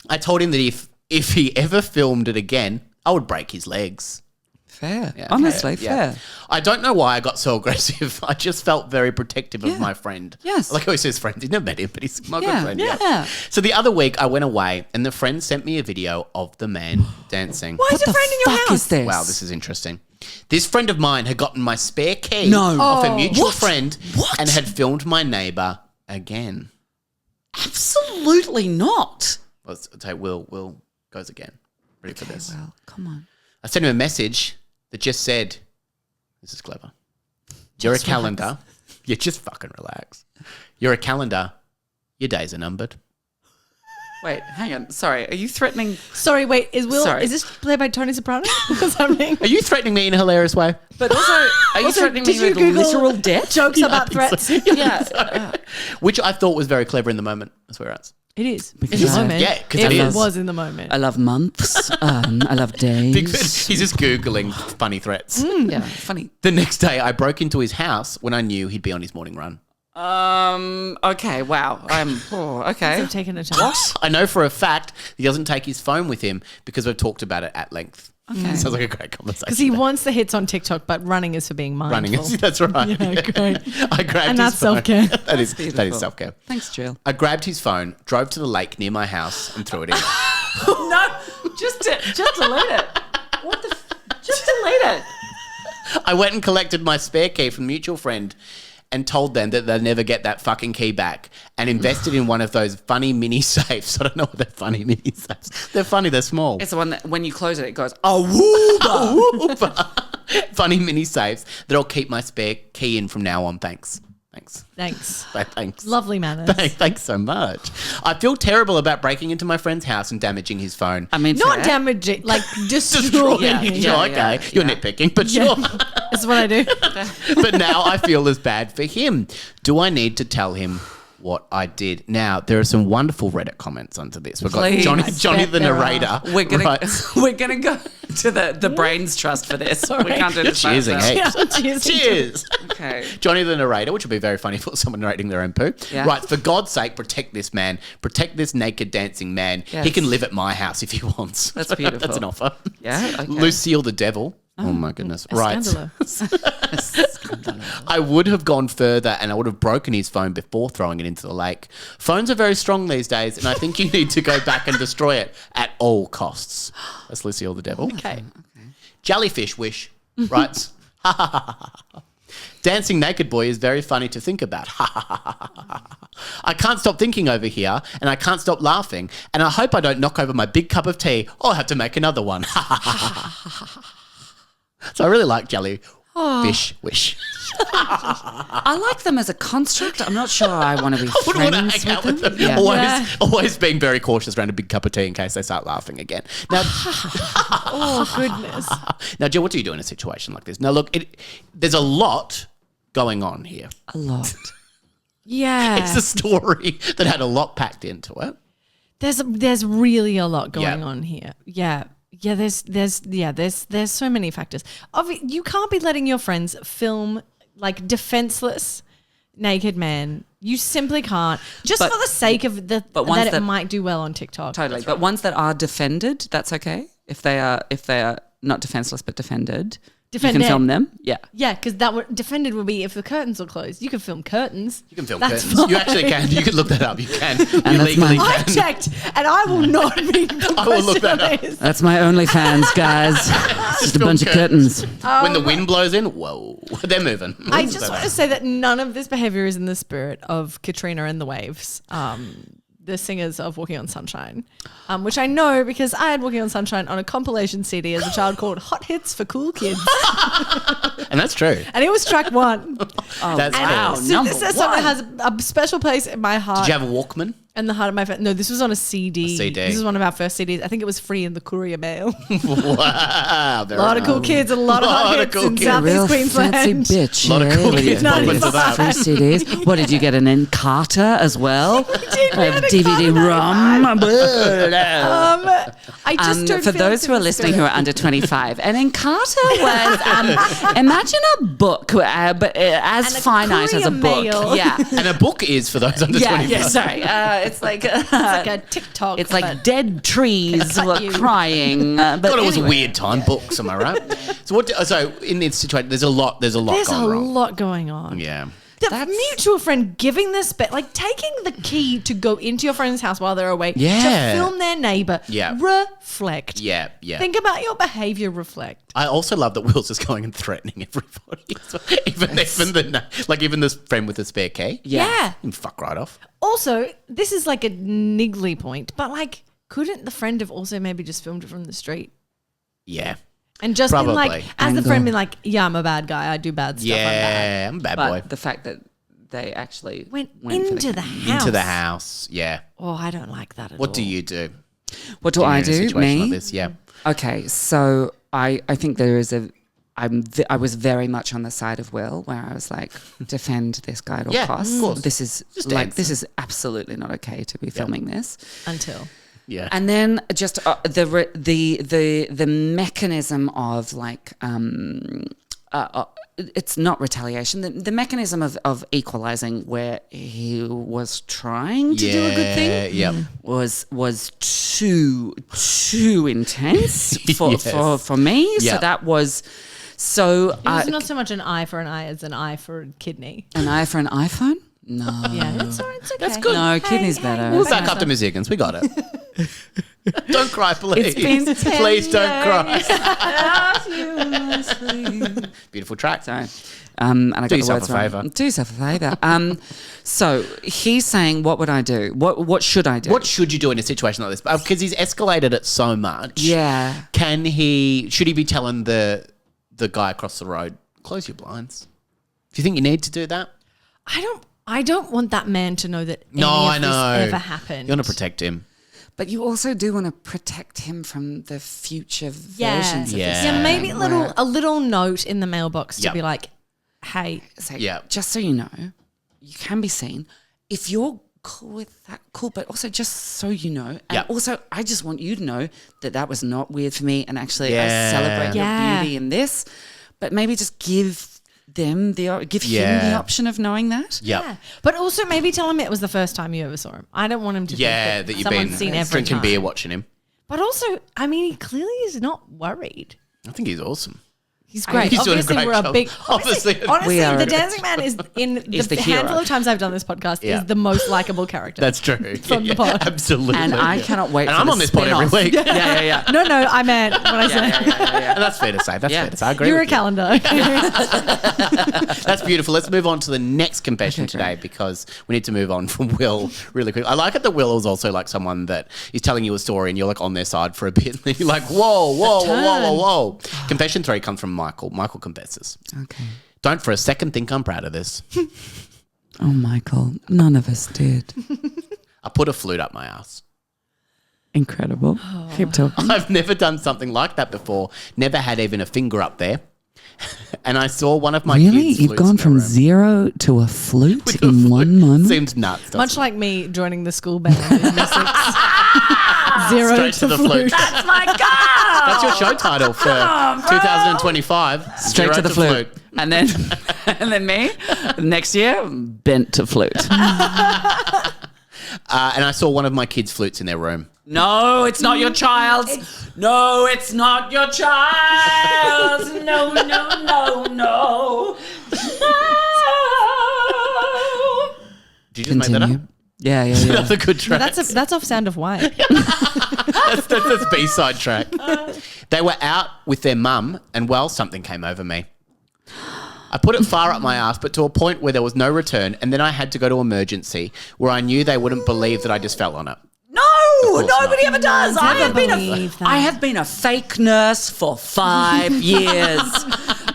S1: I told him that if he ever filmed it again, I would break his legs.
S2: Fair.
S1: Yeah,
S2: Honestly,
S1: yeah.
S2: fair.
S1: I don't know why I got so aggressive. I just felt very protective of my friend.
S2: Yes.
S1: Like I always says friend. He's never met him, but he's my good friend.
S2: Yeah.
S1: So the other week I went away and the friend sent me a video of the man dancing.
S3: Why is
S2: What
S3: your
S2: the
S3: friend in your
S2: fuck
S3: house?
S2: is this?
S1: Wow, this is interesting. This friend of mine had gotten my spare key
S2: No.
S1: off a
S3: Oh.
S1: mutual
S2: What?
S1: friend
S2: What?
S1: and had filmed my neighbour again.
S2: Absolutely not.
S1: Let's take Will goes again. Ready for this?
S2: Well, come on.
S1: I sent him a message that just said, this is clever. You're a calendar. You just fucking relax. You're a calendar. Your days are numbered.
S2: Wait, hang on. Sorry, are you threatening?
S3: Sorry, wait. Is
S2: Sorry.
S3: this played by Tony Soprano? What's happening?
S1: Are you threatening me in a hilarious way?
S2: But also, are you
S3: Also,
S2: threatening
S3: did
S2: me
S3: you
S2: with
S3: Google
S2: literal death?
S3: Jokes
S1: Yeah,
S3: about
S1: I think
S3: threats.
S1: so.
S2: Yeah.
S1: Which I thought was very clever in the moment. That's where it's.
S3: It is.
S2: Because
S3: in the
S2: I-
S3: moment.
S1: Yeah, 'cause it is.
S3: was in the moment.
S2: I love months. I love days.
S1: Big He's just Googling funny threats.
S2: Yeah, funny.
S1: The next day, I broke into his house when I knew he'd be on his morning run.
S2: Okay. Wow. Okay.
S3: I've taken a chance.
S1: I know for a fact he doesn't take his phone with him because we've talked about it at length.
S2: Okay.
S1: Sounds like a great conversation.
S3: Because he wants the hits on TikTok, but running is for being mindful.
S1: running is that's right.
S3: Yeah, great.
S1: I grabbed
S3: And
S1: his
S3: that's
S1: phone.
S3: self-care.
S1: that is
S2: beautiful.
S1: self care.
S2: Thanks, Jill.
S1: I grabbed his phone, drove to the lake near my house, and threw it in.
S2: No, just delete it. What the? Just delete it.
S1: I went and collected my spare key from a mutual friend and told them that they'll never get that fucking key back and invested in one of those funny mini safes. I don't know what they're funny mini safes. They're funny, they're small.
S2: It's the one that when you close it, it goes, oh, woo.
S1: Funny mini safes that'll keep my spare key in from now on. Thanks.
S3: Thanks.
S1: Thanks.
S3: Lovely manners.
S1: Thanks so much. I feel terrible about breaking into my friend's house and damaging his phone.
S2: I mean,
S3: Not
S2: fair.
S3: damaging, like
S1: Destroying
S3: destroying.
S1: it.
S2: Yeah,
S1: Sure, okay. You're
S2: yeah.
S1: nitpicking, but
S3: Yeah.
S1: sure.
S3: That's what I do.
S1: But now I feel as bad for him. Do I need to tell him what I did? Now, there are some wonderful Reddit comments onto this. We've got
S2: Please.
S1: Johnny
S3: I
S1: the
S3: bet there
S1: narrator.
S2: We're gonna
S1: writes-
S2: we're gonna go to the Brains Trust for this. We can't do
S1: You're
S2: this. by
S1: cheersing,
S2: ourselves.
S1: eh?
S3: Cheers.
S1: Cheers.
S2: Okay.
S1: Johnny the narrator, which would be very funny for someone narrating their own poo,
S2: Yeah.
S1: writes, for God's sake, protect this man. Protect this naked dancing man.
S2: Yes.
S1: He can live at my house if he wants.
S2: That's beautiful.
S1: That's an offer.
S2: Yeah. Okay.
S1: Lucille the devil. Oh my goodness. Right.
S3: Scandalo.
S1: I would have gone further and I would have broken his phone before throwing it into the lake. Phones are very strong these days, and I think you need to go back and destroy it at all costs. That's Lucille the devil.
S3: Okay.
S1: Jellyfish Wish writes, Dancing Naked Boy is very funny to think about. I can't stop thinking over here, and I can't stop laughing, and I hope I don't knock over my big cup of tea or have to make another one. So I really like Jellyfish Wish.
S2: I like them as a construct. I'm not sure I want to be
S1: Wouldn't want to
S2: friends
S1: hang out
S2: with
S1: with
S2: them.
S1: them.
S2: Yeah.
S1: Always being very cautious around a big cup of tea in case they start laughing again. Now,
S3: Oh, goodness.
S1: now, Jill, what do you do in a situation like this? Now, look, there's a lot going on here.
S2: A lot.
S3: Yeah.
S1: It's a story that had a lot packed into it.
S3: There's really a lot going
S1: Yeah.
S3: on here. Yeah. Yeah, there's so many factors. You can't be letting your friends film like defenseless naked man. You simply can't. Just for the sake of that it might do well on TikTok.
S2: Totally. But ones that are defended, that's okay. If they are not defenseless but defended. You can film them. Yeah.
S3: Yeah, because defended would be if the curtains are closed. You can film curtains.
S1: You can film curtains. You actually can. You can look that up. You can.
S2: And
S1: you legally can.
S3: I checked, and I will not be.
S1: I will look that up.
S2: That's my OnlyFans, guys. Just a bunch of curtains.
S1: When the wind blows in, whoa, they're moving.
S3: I just want to say that none of this behavior is in the spirit of Katrina and the Waves. The singers of Walking on Sunshine, which I know because I had Walking on Sunshine on a compilation CD as a child called Hot Hits for Cool Kids.
S1: And that's true.
S3: And it was track 1.
S1: That's
S2: wow.
S3: This is something that has a special place in my heart.
S1: Did you have a Walkman?
S3: And the heart of my family. No, this was on a CD. This is one of our first CDs. I think it was free in the courier mail.
S1: Wow.
S3: A lot of cool kids and a lot of hot hits in Southeast Queensland.
S2: Fancy bitch.
S1: A lot of cool kids.
S2: Free CDs. What did you get? An Encarta as well? DVD ROM.
S3: I just don't
S2: for those who are listening who are under 25, an Encarta was imagine a book, but as finite as a book.
S3: Mail.
S2: Yeah,
S1: and a book is for those under 25.
S2: Yeah, sorry. It's like
S3: a TikTok.
S2: It's like dead trees were crying. But
S1: God, it was a weird time. Books, am I right? So in this situation, there's a lot going wrong.
S3: There's a lot going on.
S1: Yeah.
S3: The mutual friend giving this like taking the key to go into your friend's house while they're away to film their neighbour.
S1: Yeah.
S3: Reflect.
S1: Yeah.
S3: Think about your behaviour. Reflect.
S1: I also love that Will's just going and threatening everybody. So even this friend with the spare key.
S3: Yeah.
S1: You can fuck right off.
S3: Also, this is like a niggly point, but like, couldn't the friend have also maybe just filmed it from the street?
S1: Yeah.
S3: And just been like,
S1: Probably.
S3: as the friend been like, yeah, I'm a bad guy. I do bad stuff.
S1: Yeah, I'm a bad
S2: but
S1: boy.
S2: the fact that they actually
S3: Went
S2: for
S3: into the house.
S1: Into the house, yeah.
S3: Oh, I don't like that at all.
S1: What do you do?
S2: What do I
S1: in a
S2: do?
S1: situation
S2: Me?
S1: like this? Yeah.
S2: Okay, so I think there is I was very much on the side of Will, where I was like, defend this guy at all costs.
S1: Of course.
S2: This is
S1: Just
S2: like
S1: dance.
S2: this is absolutely not okay to be filming this.
S3: Until.
S1: Yeah.
S2: And then just the mechanism of like it's not retaliation. The mechanism of equalizing where he was trying to do a good thing was too intense for me.
S1: Yeah.
S2: So that was so.
S3: It was not so much an eye for an eye as an eye for a kidney.
S2: An eye for an iPhone? No.
S3: Yeah, it's okay.
S1: That's good.
S2: No, kidney's better.
S1: We'll back up to Ms. Higgins. We got it. Don't cry, please.
S2: It's been 10
S1: please don't
S2: years.
S1: cry. Beautiful track.
S2: Sorry. And I got
S1: Do
S2: the
S1: yourself
S2: words
S1: a
S2: wrong.
S1: favour.
S2: Do yourself a favour. So he's saying, what would I do? What should I do?
S1: What should you do in a situation like this? Because he's escalated it so much.
S2: Yeah.
S1: Should he be telling the guy across the road, close your blinds? Do you think you need to do that?
S3: I don't want that man to know that any of this ever happened.
S1: You want to protect him.
S2: But you also do want to protect him from the future versions of this.
S3: Yeah, maybe a little note in the mailbox to
S1: Yep.
S3: be like, hey.
S2: So
S1: Yeah.
S2: just so you know, you can be seen. If you're cool with that, cool. But also just so you know. And
S1: Yep.
S2: also, I just want you to know that was not weird for me. And actually,
S1: Yeah.
S2: I celebrate
S3: Yeah.
S2: your beauty in this. But maybe just give him the option of knowing that.
S1: Yep.
S3: Yeah. But also maybe tell him it was the first time you ever saw him. I don't want him to
S1: Yeah,
S3: think
S1: that you've
S3: someone's
S1: been
S3: seen every
S1: drinking
S3: time.
S1: beer watching him.
S3: But also, I mean, he clearly is not worried.
S1: I think he's awesome.
S3: He's great.
S1: He's doing a
S3: Obviously,
S1: great
S3: we're a
S1: job.
S3: big.
S1: Obviously.
S3: Honestly,
S2: We are-
S3: the Dancing Man is in the
S2: the hero.
S3: handful of times I've done this podcast
S1: Yeah.
S3: is the most likable character.
S1: That's true.
S3: From the pod.
S1: Absolutely.
S2: And I cannot wait
S1: And
S2: for
S1: I'm
S2: the
S1: on this pod every
S2: spin-off.
S1: week.
S2: Yeah.
S3: No, I meant when I said
S1: And that's fair to say. That's
S2: Yeah.
S1: fair to say. I agree
S3: you're
S1: with
S3: a
S1: you.
S3: calendar.
S1: That's beautiful. Let's move on to the next confession today because we need to move on from Will really quick. I like it that Will is also like someone that is telling you a story and you're like on their side for a bit and then you're like, whoa. Confession 3 comes from Michael. Michael confesses.
S2: Okay.
S1: Don't for a second think I'm proud of this.
S2: Oh, Michael, none of us did.
S1: I put a flute up my ass.
S2: Incredible. Keep talking.
S1: I've never done something like that before. Never had even a finger up there. And I saw one of my
S2: Really?
S1: kids'
S2: You've
S1: flutes
S2: gone
S1: in their
S2: from
S1: room.
S2: 0 to a flute
S1: With a
S2: in
S1: flute.
S2: one moment?
S1: Seems nuts. doesn't
S3: Much
S1: it?
S3: like me joining the school band in year 6. 0
S1: Straight to the flute.
S2: That's my God!
S1: That's your show title for 2025.
S2: Straight
S1: Zero
S2: to the flute. And then me, next year, bent to flute.
S1: And I saw one of my kids' flutes in their room.
S2: No, it's not your child's. No, it's not your child's. No, no, no, no.
S1: Did you just make that up?
S2: Yeah.
S1: That's a good track.
S3: No, that's off Sound of White.
S1: That's the B-side track. They were out with their mum and, well, something came over me. I put it far up my ass, but to a point where there was no return, and then I had to go to emergency where I knew they wouldn't believe that I just fell on it.
S2: No,
S1: course
S2: nobody
S1: not.
S2: ever does.
S3: I
S2: have been a fake nurse for 5 years.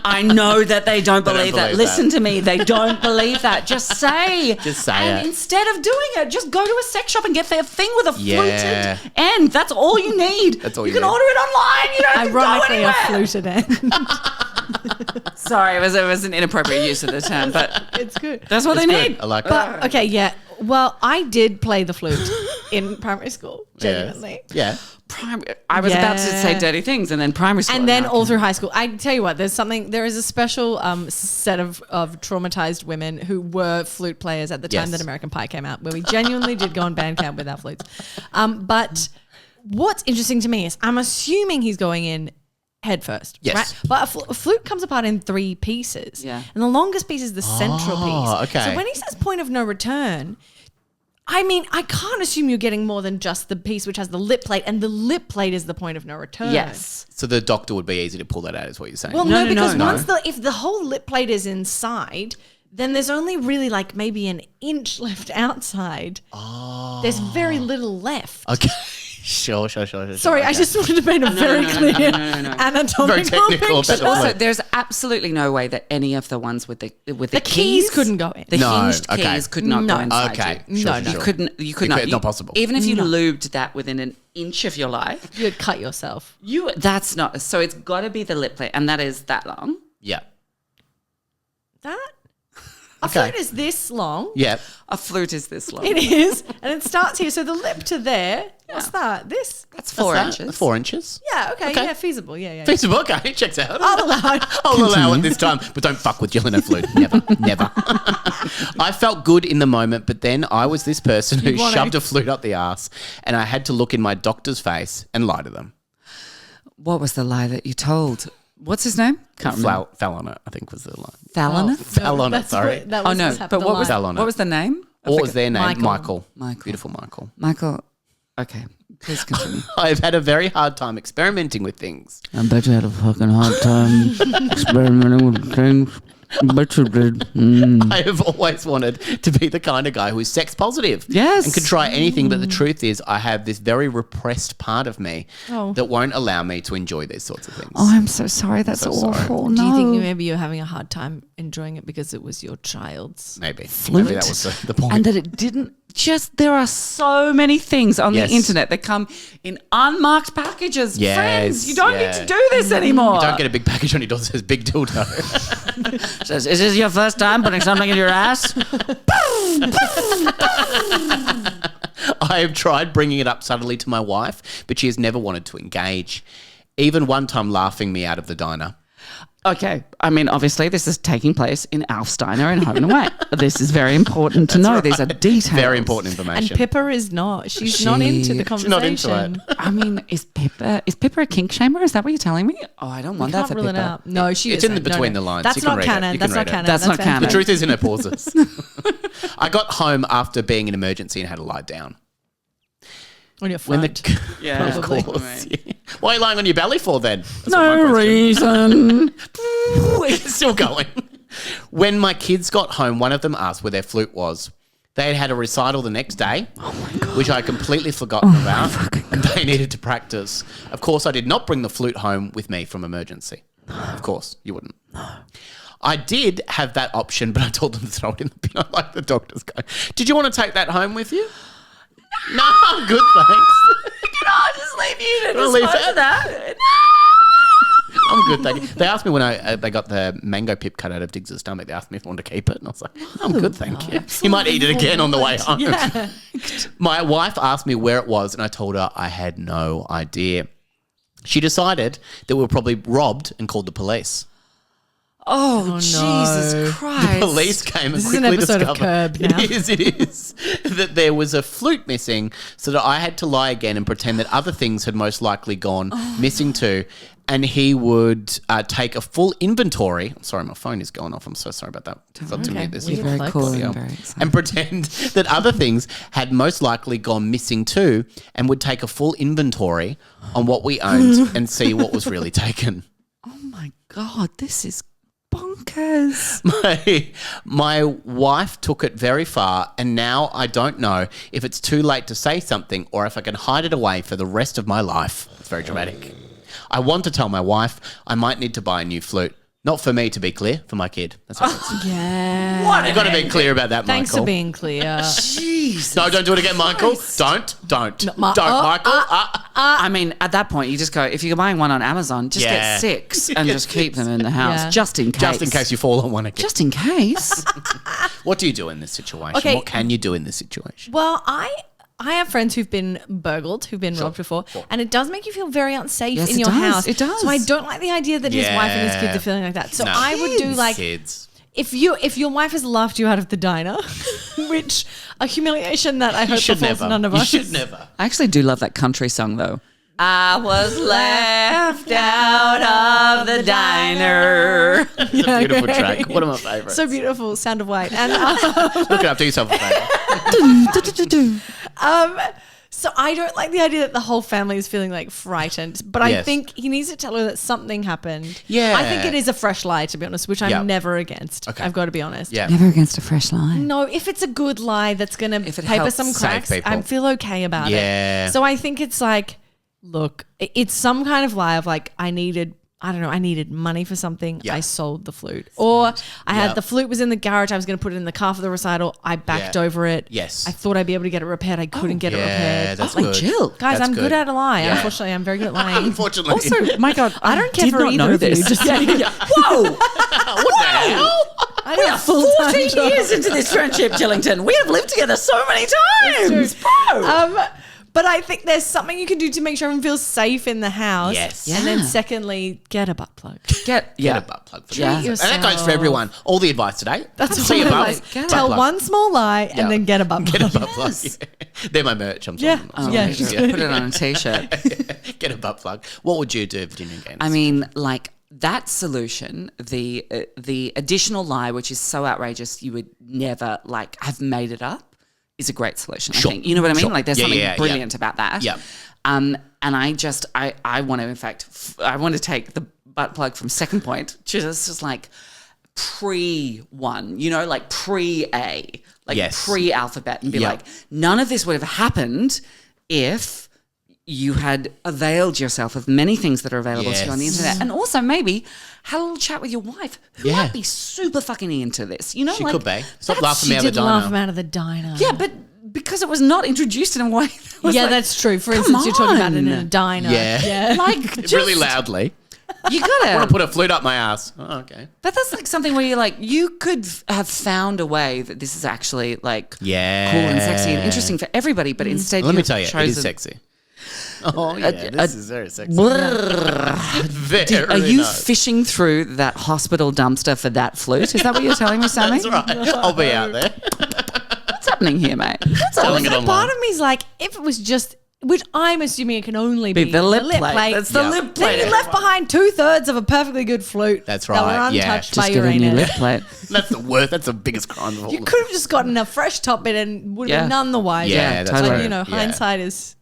S2: I know that they don't believe that. Listen to me. They don't believe that. Just say.
S1: Just say
S2: and
S1: it.
S2: instead of doing it, just go to a sex shop and get their thing with a
S1: Yeah.
S2: fluted end. That's all you need.
S1: That's all
S2: you
S1: you
S2: can
S1: need.
S2: order it online. You don't have to go
S3: Ironically,
S2: anywhere.
S3: a fluted end.
S2: Sorry, it was an inappropriate use of the term, but
S3: It's good.
S2: that's what
S1: It's
S2: they
S1: good.
S2: need.
S1: I like it.
S3: But okay, yeah. Well, I did play the flute in primary school, genuinely.
S1: Yeah.
S2: I was about to say
S3: Yeah.
S2: dirty things, and then primary school,
S3: And then
S2: now.
S3: all through high school. I tell you what, there is a special set of traumatized women who were flute players at the time
S1: Yes.
S3: that American Pie came out, where we genuinely did go on band camp with our flutes. But what's interesting to me is I'm assuming he's going in head first,
S1: Yes.
S3: right? But a flute comes apart in 3 pieces.
S2: Yeah.
S3: And the longest piece is the central piece.
S1: okay.
S3: So when he says point of no return, I mean, I can't assume you're getting more than just the piece which has the lip plate, and the lip plate is the point of no return.
S2: Yes.
S1: So the doctor would be easy to pull that out, is what you're saying.
S3: Well,
S2: No,
S3: no,
S2: no,
S3: because
S2: no.
S3: once if the whole lip plate is inside, then there's only really like maybe an inch left outside. Oh. There's very little left.
S1: Okay. Sure.
S3: Sorry, I
S1: okay.
S3: just wanted to paint a very clear anatomical
S1: Very technical,
S3: picture.
S1: but
S2: Also,
S1: Flute.
S2: there's absolutely no way that any of the ones with the
S3: The keys couldn't go in.
S2: The
S1: No,
S2: hinged
S1: okay.
S2: keys could not
S3: No.
S2: go inside
S1: Okay.
S2: you.
S1: Sure,
S3: No, no.
S1: sure.
S2: You could not.
S1: Not possible.
S2: Even if you lubed that within an inch of your life,
S3: You'd cut yourself.
S2: that's not. So it's got to be the lip plate, and that is that long.
S1: Yeah.
S3: That? A
S1: Okay.
S3: flute is this long.
S1: Yeah.
S2: A flute is this long.
S3: It is. And it starts here. So the lip to there. What's that? This?
S2: That's 4
S1: That's
S2: inches.
S1: 4 inches.
S3: Yeah, okay.
S1: Okay.
S3: Yeah, feasible. Yeah.
S1: Feasible. Okay, checks out.
S3: I'll allow it.
S1: I'll allow it this time, but don't fuck with Gillian and flute. Never. I felt good in the moment, but then I was this person who
S3: You wanna-
S1: shoved a flute up the ass, and I had to look in my doctor's face and lie to them.
S2: What was the lie that you told? What's his name? Can't remember.
S1: Fell on it, I think was the line.
S2: Fallon?
S1: Fell on it,
S3: That's
S1: sorry.
S3: what- that
S2: Oh
S3: was
S2: no!
S3: happened
S2: But what
S3: a
S2: was
S3: lot.
S1: Fell on it.
S2: what was the name?
S1: What was their name?
S3: Michael.
S2: Michael.
S1: Beautiful Michael.
S2: Michael. Okay, please continue.
S1: I've had a very hard time experimenting with things.
S4: I bet you had a fucking hard time experimenting with things. I bet you did.
S1: I have always wanted to be the kind of guy who is sex positive.
S2: Yes.
S1: And can try anything, but the truth is I have this very repressed part of me that won't allow me to enjoy these sorts of things.
S2: Oh, I'm so sorry. That's
S1: So sorry.
S2: awful.
S3: Do you think
S2: No.
S3: maybe you're having a hard time enjoying it because it was your child's?
S1: Maybe that was the point.
S2: And that it didn't there are so many things on
S1: Yes.
S2: the internet that come in unmarked packages.
S1: Yes,
S2: Friends, you don't
S1: yeah.
S2: need to do this anymore.
S1: You don't get a big package on your door that says big dildo.
S4: Says, is this your first time putting something in your ass?
S1: I have tried bringing it up subtly to my wife, but she has never wanted to engage. Even one time laughing me out of the diner.
S2: Okay, I mean, obviously, this is taking place in Alf's Diner and Home and Away. This is very important to know. These are details.
S1: Very important
S3: And
S1: information.
S3: Pippa is not. She's not into the
S1: She's not into
S3: conversation.
S1: it.
S2: I mean, is Pippa a kink shamer? Is that what you're telling me? Oh, I don't want that
S3: Can't
S2: for
S3: rule it
S2: Pippa.
S3: out. No, she
S1: It's in
S3: isn't.
S1: the between the lines.
S3: That's
S1: You can
S3: not
S1: read it.
S3: canon.
S1: You
S3: That's
S1: can
S3: not
S1: read it.
S3: canon.
S2: That's not
S3: fair.
S2: canon.
S1: The truth is in her pauses. I got home after being in emergency and had to lie down.
S3: On your
S1: When
S3: front.
S1: the
S2: Yeah,
S1: of
S3: Probably.
S1: course. Yeah. Why are you lying on your belly for then? That's
S2: No
S1: what my question-
S2: reason.
S1: It's still going. When my kids got home, one of them asked where their flute was. They had had a recital the next day, which I had completely forgotten about, and they needed to practice. Of course, I did not bring the flute home with me from emergency. Of course, you wouldn't. I did have that option, but I told them to throw it in the bin. I like the doctor's going, did you want to take that home with you? No, I'm good, thanks.
S2: Can I just leave you to
S1: Wanna leave
S2: dispose of
S1: that?
S2: that?
S1: I'm good, thank you. They asked me when they got the mango pip cut out of Diggs' stomach. They asked me if I wanted to keep it, and I was like, I'm good, thank you. You might eat it again on the way home.
S3: Yeah.
S1: My wife asked me where it was, and I told her I had no idea. She decided that we were probably robbed and called the police.
S2: Oh,
S3: no.
S2: Jesus Christ.
S1: Police came and
S3: This is an
S1: quickly
S3: episode of
S1: discovered
S3: Curb now.
S1: it is that there was a flute missing, so that I had to lie again and pretend that other things had most likely gone missing too. And he would take a full inventory. Sorry, my phone is going off. I'm so sorry about that. Got to mute this.
S3: Weird
S2: Very
S3: flex.
S2: cool
S1: audio.
S2: and very exciting.
S1: And pretend that other things had most likely gone missing too, and would take a full inventory on what we owned and see what was really taken.
S2: Oh my God, this is bonkers.
S1: My wife took it very far, and now I don't know if it's too late to say something or if I can hide it away for the rest of my life. It's very dramatic. I want to tell my wife I might need to buy a new flute. Not for me, to be clear, for my kid. That's what it is.
S3: Yeah.
S1: You've got to be clear about that,
S3: Thanks
S1: Michael.
S3: for being clear.
S2: Jesus.
S1: No, don't do it again, Michael. Don't, Michael.
S2: I mean, at that point, you just go, if you're buying one on Amazon, just
S1: Yeah.
S2: get 6 and just keep them in the house,
S3: Yeah.
S2: just in case.
S1: Just in case you fall on one again.
S2: Just in case.
S1: What do you do in this situation?
S3: Okay.
S1: What can you do in this situation?
S3: Well, I have friends who've been burgled, who've been robbed before, and it does make you feel very unsafe
S2: Yes,
S3: in
S2: it
S3: your
S2: does.
S3: house.
S2: It does.
S3: So I don't like the idea that his wife and his kids
S1: Yeah.
S3: are feeling like that. So
S1: No.
S3: I would do like
S1: Kids.
S3: if your wife has laughed you out of the diner, which a humiliation that I
S1: You
S3: hope
S1: should
S3: befalls
S1: never.
S3: none of
S1: You
S3: us.
S1: should never.
S2: I actually do love that country song, though. I was left out of the diner.
S1: It's a beautiful track. One of my favourites.
S3: So beautiful, Sound of White, and
S1: Look it up. Do yourself a favour.
S3: so I don't like the idea that the whole family is feeling like frightened. But I
S1: Yes.
S3: think he needs to tell her that something happened.
S1: Yeah.
S3: I think it is a fresh lie, to be honest, which I'm
S1: Yeah.
S3: never against.
S1: Okay.
S3: I've got to be honest.
S1: Yeah.
S2: Never against a fresh lie.
S3: No, if it's a good lie that's going to
S2: If it
S3: paper
S2: helps
S3: some
S1: save
S3: cracks,
S1: people.
S3: I feel okay about
S1: Yeah.
S3: it. So I think it's like, look, it's some kind of lie of like, I needed money for something.
S1: Yeah.
S3: I sold the flute. Or I had
S1: Yeah.
S3: the flute was in the garage. I was going to put it in the car for the recital. I backed
S1: Yeah.
S3: over it.
S1: Yes.
S3: I thought I'd be able to get it repaired. I couldn't get it
S1: Yeah,
S3: repaired.
S1: that's
S2: like
S1: good.
S2: Jill.
S3: Guys,
S1: That's
S3: I'm good at a lie.
S1: Yeah.
S3: Unfortunately, I'm very good at lying.
S1: Unfortunately.
S2: Also, my God,
S3: I don't care
S2: did
S3: for
S2: not
S3: either
S2: know
S3: of you.
S2: this.
S3: Just
S2: Whoa!
S1: what the hell?
S3: I don't have full
S2: 14 years into this friendship, Gillington. We have lived together so many times, bro.
S3: But I think there's something you can do to make sure everyone feels safe in the house.
S1: Yes.
S3: And then
S2: Yeah.
S3: secondly, get a butt plug.
S2: Get
S1: Get a butt plug. For
S2: Yeah.
S1: that. And that goes for everyone. All the advice today.
S3: That's
S1: See
S3: all
S1: above.
S3: I like.
S2: Get
S3: Tell
S1: butt plug.
S3: one small lie and
S1: Yeah.
S3: then get a butt plug.
S1: Get a butt plug. Yeah. They're my merch. I'm
S3: Yeah.
S1: sorry.
S2: Oh,
S3: Yeah.
S2: just
S1: Yeah.
S2: put it on a t-shirt.
S1: Get a butt plug. What would you do, Virginia Gaines?
S2: I mean, like that solution, the additional lie, which is so outrageous, you would never like have made it up, is a great solution.
S1: Sure.
S2: I think. You know what I mean?
S1: Sure.
S2: Like there's
S1: Yeah,
S2: something
S1: yeah, yeah.
S2: brilliant about that.
S1: Yeah.
S2: And I want to, in fact, I want to take the butt plug from second point, just like pre-1, you know, like pre-A, like
S1: Yes.
S2: pre-alphabet, and be
S1: Yeah.
S2: like, none of this would have happened if you had availed yourself of many things that are available to you on the
S1: Yes.
S2: internet. And also maybe had a little chat with your wife, who
S1: Yeah.
S2: might be super fucking into this. You know,
S1: she
S2: like,
S1: could be. Stop
S2: that's-
S1: laughing
S3: She
S1: me out of
S3: did
S1: the
S3: laugh him
S1: diner.
S3: out of the diner.
S2: Yeah, but because it was not introduced in a way that was
S3: Yeah,
S2: like,
S3: that's true. For
S2: come
S3: instance, you're talking about it in a
S2: on.
S3: diner.
S1: Yeah.
S2: like just,
S1: Really loudly.
S2: You
S1: I want to
S2: gotta.
S1: put a flute up my ass. Oh, okay.
S2: But that's like something where you're like, you could have found a way that this is actually like
S1: Yeah.
S2: cool and sexy and interesting for everybody, but instead
S1: Let me
S2: you've
S1: tell you, it is
S2: chosen-
S1: sexy. Oh, yeah. This is very sexy.
S2: Brrr.
S1: Very
S2: Are you
S1: nice.
S2: fishing through that hospital dumpster for that flute? Is that what you're telling me, Sammy?
S1: That's right. I'll be out there.
S2: What's happening here, mate? What's
S1: Selling it
S2: happening?
S1: online.
S3: Part of me's like, if it was just, which I'm assuming it can only be
S2: The lip plate. That's the
S1: Yeah.
S2: lip
S3: Then
S2: plate.
S3: you left behind 2/3 of a perfectly good flute.
S1: That's
S3: That
S1: right,
S3: were
S1: yeah.
S3: untouched
S2: Just
S3: by
S2: get a new
S3: Uranus.
S2: lip plate.
S1: That's the worst. That's the biggest crime of all.
S3: You could have just gotten a fresh top bit and would have
S2: Yeah.
S3: been none the wiser.
S1: Yeah, that's
S2: totally.
S3: But,
S1: true.
S3: you know,
S1: Yeah.
S3: hindsight is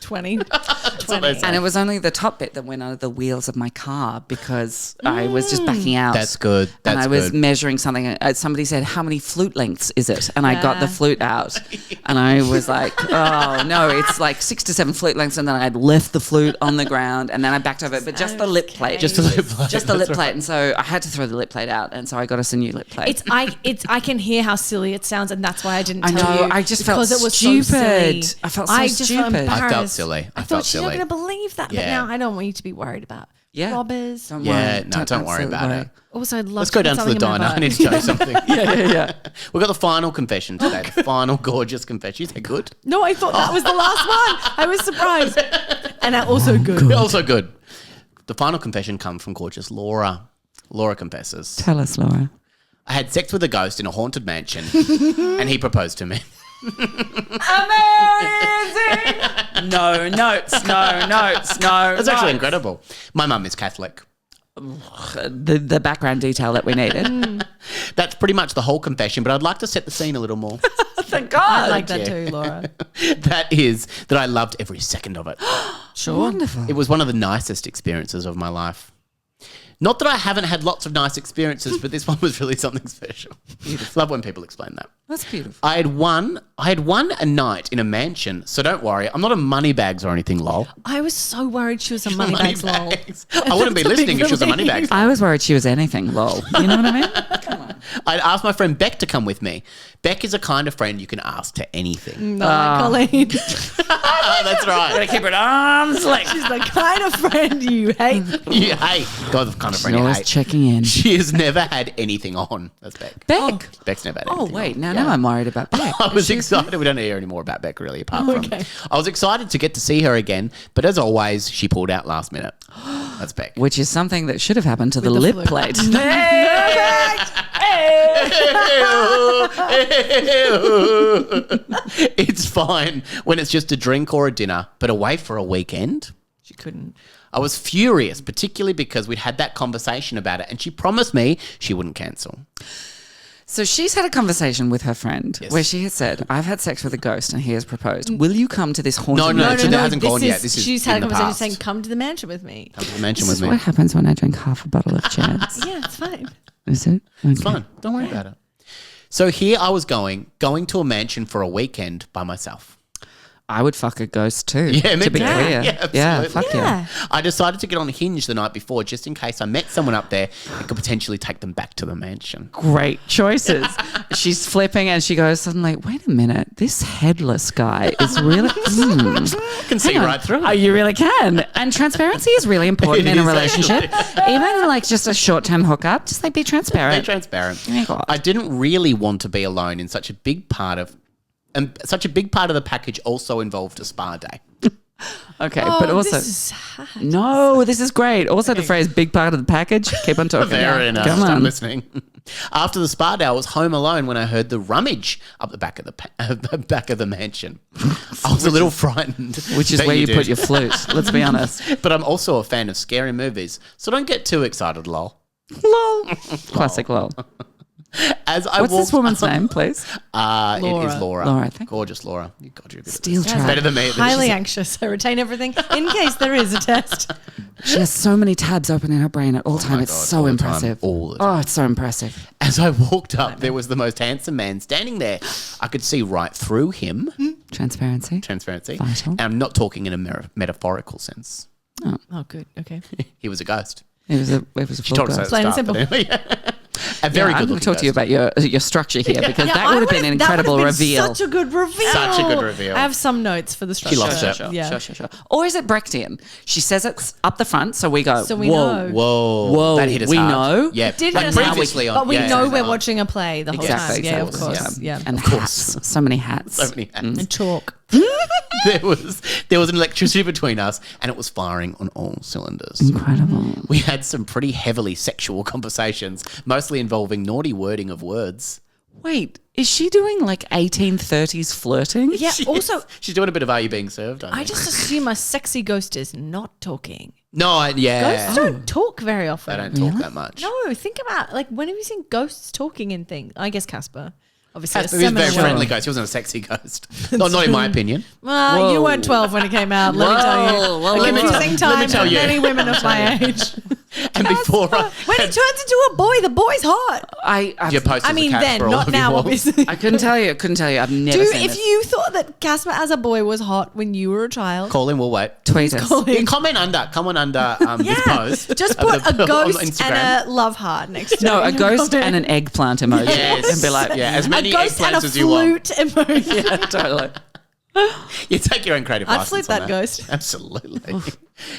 S3: 20.
S1: That's what they say.
S2: And it was only the top bit that went under the wheels of my car because I was just backing out.
S1: That's good. That's
S2: and I was
S1: good.
S2: measuring something. Somebody said, "How many flute lengths is it?" And I got the
S3: Yeah.
S2: flute out, and I was like, "Oh no, it's like 6 to 7 flute lengths." And then I had left the flute on the ground, and then I backed over it, but just the lip plate,
S1: Just a lip plate.
S2: just the lip
S1: That's
S2: plate.
S1: right.
S2: And so I had to throw the lip plate out, and so I got us a new lip plate.
S3: I can hear how silly it sounds, and that's why I didn't
S2: I
S3: tell
S2: know,
S3: you.
S2: I just felt
S3: because it was so
S2: stupid.
S3: silly.
S2: I felt so
S3: just
S2: stupid. I felt
S3: embarrassed.
S1: silly. I
S3: I
S1: felt
S3: thought she's not
S1: silly.
S3: going to believe that, but
S1: Yeah.
S3: now I don't want you to be worried about
S2: Yeah.
S3: robbers.
S2: Don't
S1: Yeah,
S2: worry.
S1: no, don't worry
S2: absolutely
S1: about
S2: worry.
S1: it.
S3: Also, I'd love
S1: Let's
S3: to
S1: go
S3: put
S1: down to the
S3: something in my
S1: diner. I
S3: bag.
S1: need to tell you something.
S2: Yeah.
S1: We've got the final confession today. The final gorgeous confession. Is that good?
S3: No, I thought that was the last one. I was surprised. And also good.
S1: Also good. The final confession comes from gorgeous Laura. Laura confesses.
S2: Tell us, Laura.
S1: I had sex with a ghost in a haunted mansion and he proposed to me.
S2: Amazing! No notes.
S1: That's actually incredible. My mum is Catholic.
S2: The background detail that we needed.
S1: That's pretty much the whole confession, but I'd like to set the scene a little more.
S2: Thank God.
S3: I like that too, Laura.
S1: That is that I loved every second of it.
S2: Sure. Wonderful.
S1: It was one of the nicest experiences of my life. Not that I haven't had lots of nice experiences, but this one was really something special. Love when people explain that.
S2: That's beautiful.
S1: I had won a night in a mansion, so don't worry. I'm not a moneybags or anything, lol.
S3: I was so worried she was a moneybags lol.
S1: Moneybags. I wouldn't be listening if she was a moneybags.
S2: I was worried she was anything, lol. You know what I mean? Come on.
S1: I'd asked my friend Beck to come with me. Beck is a kind of friend you can ask to anything.
S3: Not like Colleen.
S1: That's right.
S2: Gotta keep it arm's length.
S3: She's the kind of friend you hate.
S1: You hate. God, the kind of friend you
S2: Always
S1: hate.
S2: checking in.
S1: She has never had anything on. That's Beck.
S2: Beck.
S1: Beck's never had
S2: Oh,
S1: anything
S2: wait.
S1: on.
S2: Now I'm worried about Beck.
S1: I was excited. We don't hear any more about Beck really, apart from. I was excited to get to see her again, but as always, she pulled out last minute. That's Beck.
S2: Which is something that should have happened to the
S3: the
S2: lip
S3: flu.
S2: plate.
S1: It's fine when it's just a drink or a dinner, but away for a weekend?
S3: She couldn't.
S1: I was furious, particularly because we'd had that conversation about it and she promised me she wouldn't cancel.
S2: So she's had a conversation with her friend
S1: Yes.
S2: where she has said, I've had sex with a ghost and he has proposed. Will you come to this haunted
S1: No,
S2: mansion?
S1: she hasn't gone yet. This is
S3: she's had
S1: in
S3: a
S1: the
S3: conversation
S1: past.
S3: saying, "Come to the mansion with me."
S1: Come to the mansion
S2: This
S1: with
S2: is
S1: me.
S2: what happens when I drink half a bottle of Chance.
S3: Yeah, it's fine.
S2: Is it? Okay.
S1: It's fine. Don't worry about it. So here I was going to a mansion for a weekend by myself.
S2: I would fuck a ghost too.
S1: Yeah, me
S2: to be
S1: too.
S2: clear.
S1: Yeah, absolutely.
S2: Fuck yeah.
S1: I decided to get on Hinge the night before just in case I met someone up there and could potentially take them back to the mansion.
S2: Great choices. She's flipping and she goes suddenly, wait a minute, this headless guy is really...
S1: I can see right through
S2: Oh,
S1: it.
S2: you really can. And transparency is really important
S1: It
S2: in a
S1: is
S2: relationship. Even like just a short-term hookup, just like be transparent.
S1: Be transparent.
S2: Oh my God.
S1: I didn't really want to be alone in such a big part of... And such a big part of the package also involved a spa day.
S2: Okay,
S3: Oh,
S2: but also...
S3: this is sad.
S2: No, this is great. Also the phrase big part of the package. Keep on talking.
S1: Very nice.
S2: Come
S1: I'm
S2: on.
S1: listening. After the spa day, I was home alone when I heard the rummage up the back of the back of the mansion. I was a little frightened.
S2: Which is
S1: Bet
S2: where you
S1: did.
S2: put your flute. Let's be honest.
S1: But I'm also a fan of scary movies, so don't get too excited, lol.
S2: Lol. Classic lol.
S1: As I
S2: What's
S1: walked,
S2: this woman's name, please?
S1: It is Laura.
S2: Laura, thank you.
S1: Gorgeous Laura. God, you're good.
S2: Steel
S1: at this.
S2: trap.
S1: Better than me.
S3: Highly
S1: She's-
S3: anxious. I retain everything in case there is a test.
S2: She has so many tabs open in her brain at all time.
S1: my
S2: It's
S1: God,
S2: so
S1: all the
S2: impressive.
S1: time, all the time.
S2: Oh, it's so impressive.
S1: As I walked up, there was the most handsome man standing there. I could see right through him.
S2: Transparency.
S1: Transparency.
S2: Vital.
S1: And I'm not talking in a metaphorical sense.
S3: Oh, good. Okay.
S1: He was a ghost.
S2: It was a
S1: She
S2: full
S1: told us
S2: ghost.
S1: that at the
S3: Plain and
S1: start, but anyway. A very
S2: I'm
S1: good
S2: going
S1: looking
S2: to talk to you
S1: ghost.
S2: about your structure here because that
S3: I
S2: would have been an
S3: that would have
S2: incredible
S3: been
S2: reveal.
S3: Such a good reveal.
S1: Such a good reveal.
S3: I have some notes for the structure.
S1: loves it.
S2: Sure.
S3: Yeah.
S2: Or is it Brechtian? She says it's up the front, so we go,
S3: So we
S2: whoa.
S3: know.
S1: Whoa. That hit us
S2: we
S1: hard.
S2: know?
S1: Yeah.
S3: Did
S1: like
S3: hit us hard,
S1: previously on.
S3: but we
S1: yeah,
S3: know
S1: yeah.
S3: we're watching a play the whole
S1: Exactly,
S3: time. Yeah, of
S1: exactly.
S3: course. Yeah.
S2: And
S1: Of
S2: hats.
S1: course.
S2: So many hats.
S1: So many hands.
S3: And chalk.
S1: There was an electricity between us and it was firing on all cylinders.
S2: Incredible.
S1: We had some pretty heavily sexual conversations, mostly involving naughty wording of words.
S2: Wait, is she doing like 1830s flirting?
S3: Yeah. Also,
S1: She's doing a bit of Are You Being Served?
S3: I just assume a sexy ghost is not talking.
S1: No, yeah.
S3: Ghosts don't talk very
S1: They
S3: often.
S1: don't talk that much.
S3: No, think about like when have you seen ghosts talking in things? I guess Casper. Obviously,
S1: Casper
S3: a
S1: was a very
S3: seminal
S1: friendly
S3: work.
S1: ghost. He wasn't a sexy ghost. Not in my opinion.
S3: Well, you
S2: Whoa.
S3: weren't 12 when it came out. Let me tell you.
S2: Whoa,
S3: A
S1: let me tell-
S3: confusing
S1: let me
S3: time
S1: tell
S3: for
S1: you.
S3: many women of my age.
S1: And before I
S3: When he turns into a boy, the boy's hot.
S1: your posters
S3: I mean,
S1: of
S3: then,
S1: Casper all
S3: not
S1: over your
S3: now,
S1: walls.
S3: obviously.
S2: I couldn't tell you. I've never
S3: Dude,
S2: seen
S3: if
S2: this.
S3: you thought that Casper as a boy was hot when you were a child,
S1: Call him, we'll wait.
S2: Tweet us.
S3: call him.
S1: Come on under this post.
S3: Just
S1: of
S3: put
S1: the-
S3: a
S1: on
S3: ghost
S1: Instagram.
S3: and a love heart next to
S2: No,
S3: it
S2: a
S3: in your
S2: ghost
S3: comment.
S2: and an eggplant emoji.
S1: Yes.
S2: And be like,
S1: Yeah, as
S3: A
S1: many
S3: ghost and
S1: eggplants
S3: a
S1: as you want.
S3: flute emoji.
S2: yeah, totally.
S1: You take your own creative
S3: I'd
S1: license
S3: flute
S1: on
S3: that ghost.
S1: Absolutely.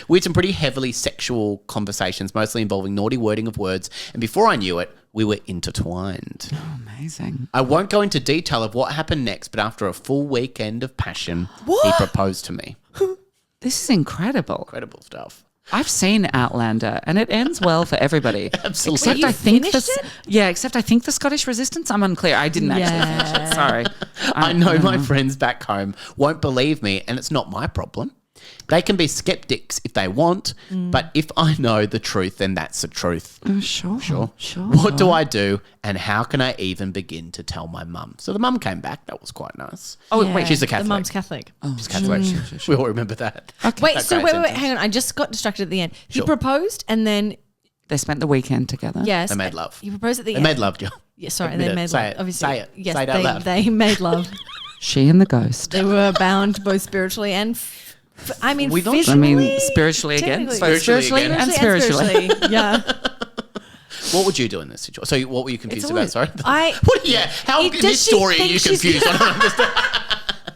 S1: We had some pretty heavily sexual conversations, mostly involving naughty wording of words. And before I knew it, we were intertwined.
S2: Amazing.
S1: I won't go into detail of what happened next, but after a full weekend of passion, he proposed to me.
S2: This is incredible.
S1: Incredible stuff.
S2: I've seen Outlander, and it ends well for everybody.
S1: Absolutely.
S2: Except
S3: You
S2: I think
S3: finished it?
S2: except I think the Scottish Resistance. I'm unclear. I didn't actually finish it. Sorry.
S1: I know my friends back home won't believe me, and it's not my problem. They can be skeptics if they want, but if I know the truth, then that's the truth.
S2: Sure.
S1: What do I do, and how can I even begin to tell my mum? So the mum came back. That was quite nice.
S2: Oh,
S3: Yeah.
S2: wait.
S1: She's a Catholic.
S3: The mum's Catholic.
S1: She's Catholic. We all remember that.
S3: Wait,
S1: That
S3: so
S1: great
S3: wait,
S1: sentence.
S3: hang on. I just got distracted at the end. He
S1: Sure.
S3: proposed and then,
S2: They spent the weekend together.
S3: yes.
S1: They made love.
S3: He proposed at the
S1: They
S3: end.
S1: made love, Joe.
S3: Yeah, sorry,
S1: Admit
S3: they
S1: it.
S3: made
S1: Say
S3: love.
S1: it.
S3: Obviously.
S1: Say it.
S3: Yes,
S1: Say it out loud.
S3: they made love.
S2: She and the ghost.
S3: They were bound both spiritually and,
S1: We don't-
S3: visually.
S2: Spiritually again.
S3: technically.
S2: Both
S1: Spiritually again.
S2: and spiritually.
S3: Yeah.
S1: What would you do in this situation? So what were you confused
S3: It's
S1: about?
S3: always-
S1: Sorry.
S3: I-
S1: What? Yeah. How in
S3: Does
S1: this
S3: she
S1: story are
S3: think
S1: you
S3: she's-
S1: confused? I don't understand.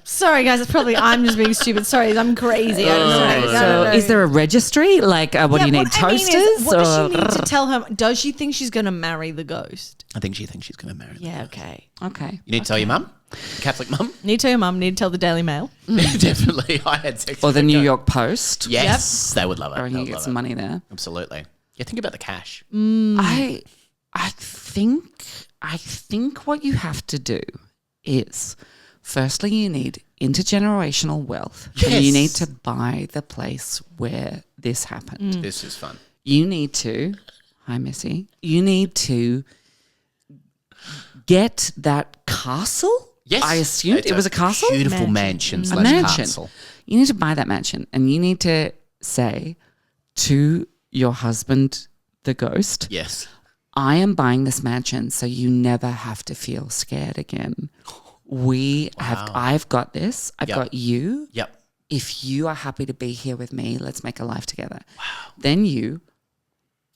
S3: Sorry, guys. It's probably I'm just being stupid. Sorry, I'm crazy. I don't know. I don't
S2: So
S3: know.
S2: is there a registry? Like, what do you need?
S3: what I mean is,
S2: Toasters?
S3: what does
S2: or-
S3: she need to tell her? Does she think she's going to marry the ghost?
S1: I think she thinks she's going to marry.
S3: Yeah. Okay.
S2: Okay.
S1: You need to tell your mum, Catholic mum.
S3: Need to tell your mum. Need to tell the Daily Mail.
S1: Definitely, I had sex.
S2: Or
S1: with
S2: the
S1: a
S2: New
S1: goat.
S2: York Post.
S1: Yes, they would love it.
S2: I
S1: They
S2: reckon you
S1: would
S2: get
S1: love
S2: some
S1: it.
S2: money there.
S1: Absolutely. Yeah, think about the cash.
S2: I think what you have to do is, firstly, you need intergenerational wealth. And you need
S1: Yes.
S2: to buy the place where this happened.
S1: This is fun.
S2: You need to, hi Missy, you need to get that castle.
S1: Yes,
S2: I assumed
S1: it's
S2: it was a castle.
S1: Beautiful
S3: Mansion.
S1: mansion
S2: A
S1: slash
S2: mansion.
S1: castle.
S2: You need to buy that mansion, and you need to say to your husband, the ghost,
S1: Yes.
S2: I am buying this mansion so you never have to feel scared again. I've got this. I've
S1: Yep.
S2: got you.
S1: Yep.
S2: If you are happy to be here with me, let's make a life together. Wow. Then you